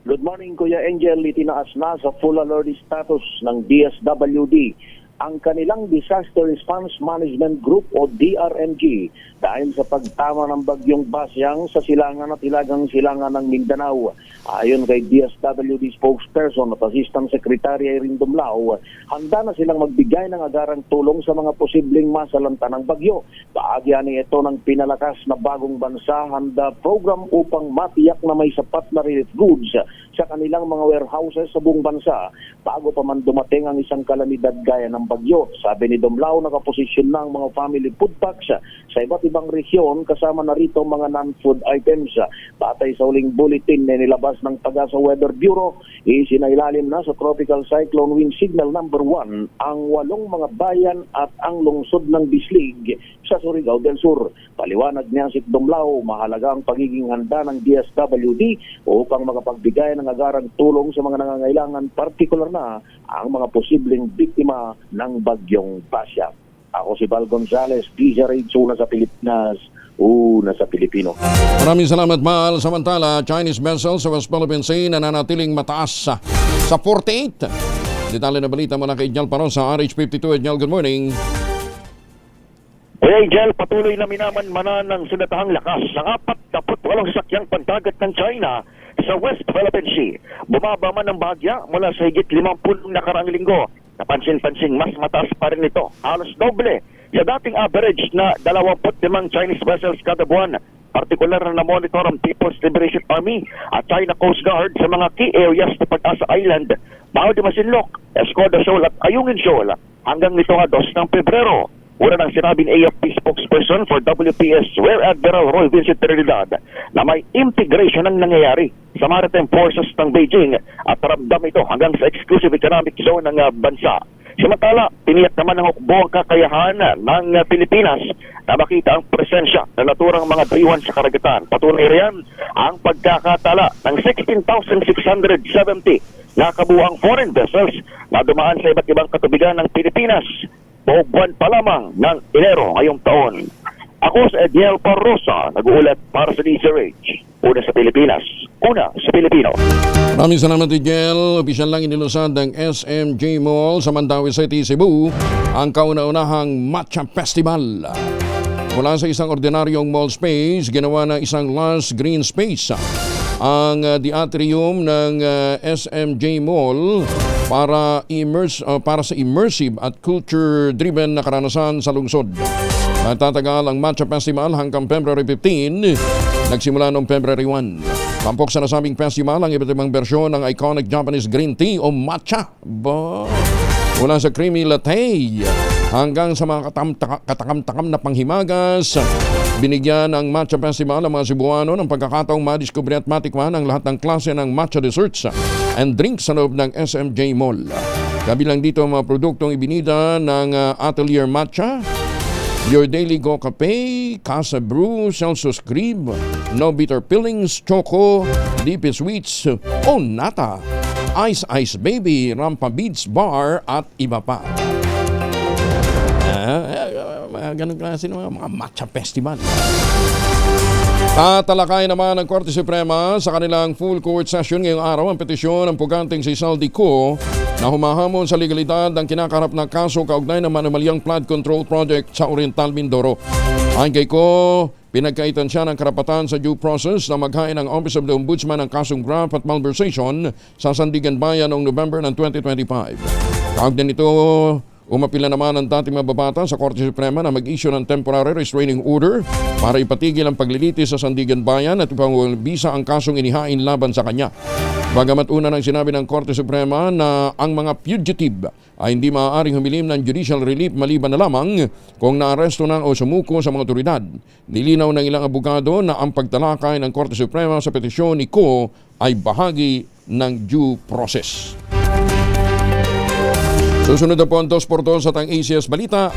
Good morning, Kuya Angel. Itinaas na sa full alert status ng DSWD ang kanilang Disaster Response Management Group o DRMG dahil sa pagtama ng bagyong Basyang sa silangan at hilagang silangan ng Mindanao. Ayon kay DSWD spokesperson at Assistant Secretary Irene Dumlao, handa na silang magbigay ng agarang tulong sa mga posibleng masalanta ng bagyo. Bahagya ni ito ng pinalakas na bagong bansa handa program upang matiyak na may sapat na relief goods sa kanilang mga warehouses sa buong bansa bago pa man dumating ang isang kalamidad gaya ng bagyo. Sabi ni Dumlao, nakaposisyon na ang mga family food packs sa iba't ibang rehiyon kasama na rito mga non-food items. Batay sa uling bulletin na nilabas ng Pag-asa Weather Bureau, isinailalim na sa Tropical Cyclone Wind Signal number 1 ang 8 mga bayan at ang lungsod ng Bislig sa Surigao del Sur. Paliwanag niya si Dumlao, mahalaga ang pagiging handa ng DSWD upang makapagbigay ng agarang tulong sa mga nangangailangan, partikular na ang mga posibleng biktima ng bagyong Basyang. Ako si Val Gonzalez, DZRH, una sa Pilipinas, una sa Pilipino. Maraming salamat, Val. Samantala, Chinese vessels sa West Philippine Sea nananatiling mataas sa 48. Detalye na balita mula kay Jal Paron sa RH52. Jal, good morning. Angel, patuloy na minamanmanan ng sinatahang lakas ng 48 sasakyang pandagat ng China sa West Philippine Sea. Bumaba man ang bahagya mula sa higit 50 nakaraang linggo. Napansin-pansing mas mataas pa rin ito, halos doble sa dating average na 25 Chinese vessels kada buwan. Partikular na monitor ang People's Liberation Army at China Coast Guard sa mga key areas sa Pag-asa Island, Bao de Masinloc, Escoda Shoal at Ayungin Shoal hanggang nito nga 2 ng Pebrero. Una nang sinabi ni AFP spokesperson for WPS Rear Admiral Roy Vincent Trinidad na may integration ang nangyayari sa maritime forces ng Beijing at ramdam ito hanggang sa exclusive economic zone ng bansa. Samantala, tiniyak naman ng hukbo ang kakayahan ng Pilipinas na makita ang presensya ng naturang mga diwan sa karagatan. Patunay riyan ang pagkakatala ng 16,670 na kabuuang foreign vessels na dumaan sa iba't ibang katubigan ng Pilipinas buong buwan pa lamang ng Enero ngayong taon. Ako si Ediel Parrosa, nag-uulat para sa DZRH. Una sa Pilipinas, una sa Pilipino. Maraming salamat, Tigel. Opisyal lang inilusad ng SMJ Mall sa Mandaue City, Cebu ang kauna-unahang Matcha Festival. Mula sa isang ordinaryong mall space, ginawa na isang lush green space ang the atrium ng SMJ Mall para sa immersive at culture-driven na karanasan sa lungsod. Magtatagal ang Matcha Festival hanggang February 15, nagsimula noong February 1. Tampok sa nasabing festival ang iba't ibang bersyon ng iconic Japanese green tea o matcha. Mula sa creamy latte hanggang sa mga katakam-takam na panghimagas, binigyan ng Matcha Festival ang mga Cebuano ng pagkakataong madiskubre at matikman ang lahat ng klase ng matcha desserts and drinks sa loob ng SMJ Mall. Kabilang dito ang mga produktong ibinida ng Atelier Matcha, Your Daily Go Cafe, Casa Brew, Celsius Crib, No Bitter Fillings, Choco, Deepy Sweets, O Nata, Ice Ice Baby, Rampa Beats Bar at iba pa. Ganun klase ng mga matcha festival. Tatalakay naman ng Korte Suprema sa kanilang full court session ngayong araw ang petisyon ng puganteng si Saldi Co na humahamon sa legalidad ng kinakaharap na kaso kaugnay ng manumalyang flood control project sa Oriental Mindoro. Ayon kay Co, pinagkaitan siya ng karapatan sa due process na maghain ng Office of the Ombudsman ng kasong graft at malversation sa Sandigan Bayan noong November ng 2025. Kaugnay nito, umapila naman ang dating mababata sa Korte Suprema na mag-issue ng temporary restraining order para ipatigil ang paglilitis sa Sandigan Bayan at ipangubisa ang kasong inihain laban sa kanya. Bagamat una nang sinabi ng Korte Suprema na ang mga fugitive ay hindi maaaring humilim ng judicial relief maliban na lamang kung naaresto na o sumuko sa mga otoridad. Nilinaw ng ilang abogado na ang pagtalakay ng Korte Suprema sa petisyon ni Co ay bahagi ng due process. Susunod na po ang 2x2 sa ACS Balita.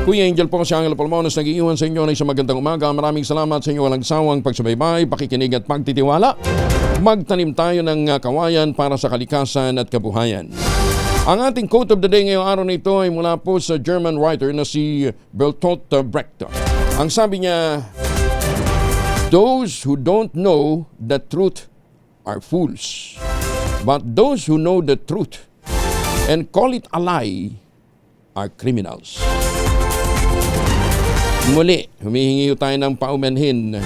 Kuya Angel po, si Angel Palmones nag-iiwan sa inyo ng isang magandang umaga. Maraming salamat sa inyo walang sawang pagsubaybay, pakikinig at pagtitiwala. Magtanim tayo ng kawayan para sa kalikasan at kabuhayan. Ang ating quote of the day ngayong araw na ito ay mula po sa German writer na si Bertolt Brecht. Ang sabi niya, "Those who don't know the truth are fools, but those who know the truth and call it a lie are criminals." Muli, humihingi tayo ng paumanhin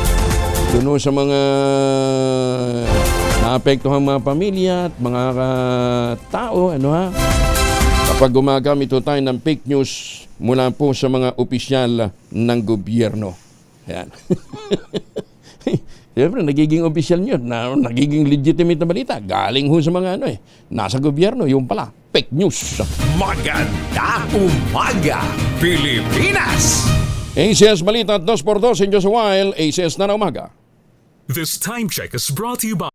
doon sa mga naapektuhang mga pamilya at mga tao, kapag gumagamit tayo ng fake news mula po sa mga opisyal ng gobyerno. Yan. Siyempre, nagiging opisyal nyo, nagiging legitimate na balita. Galing ho sa mga nasa gobyerno, yung pala, fake news. Maganda umaga, Pilipinas! ACS Balita 2x2 in just a while. ACS na umaga. This time check is brought to you by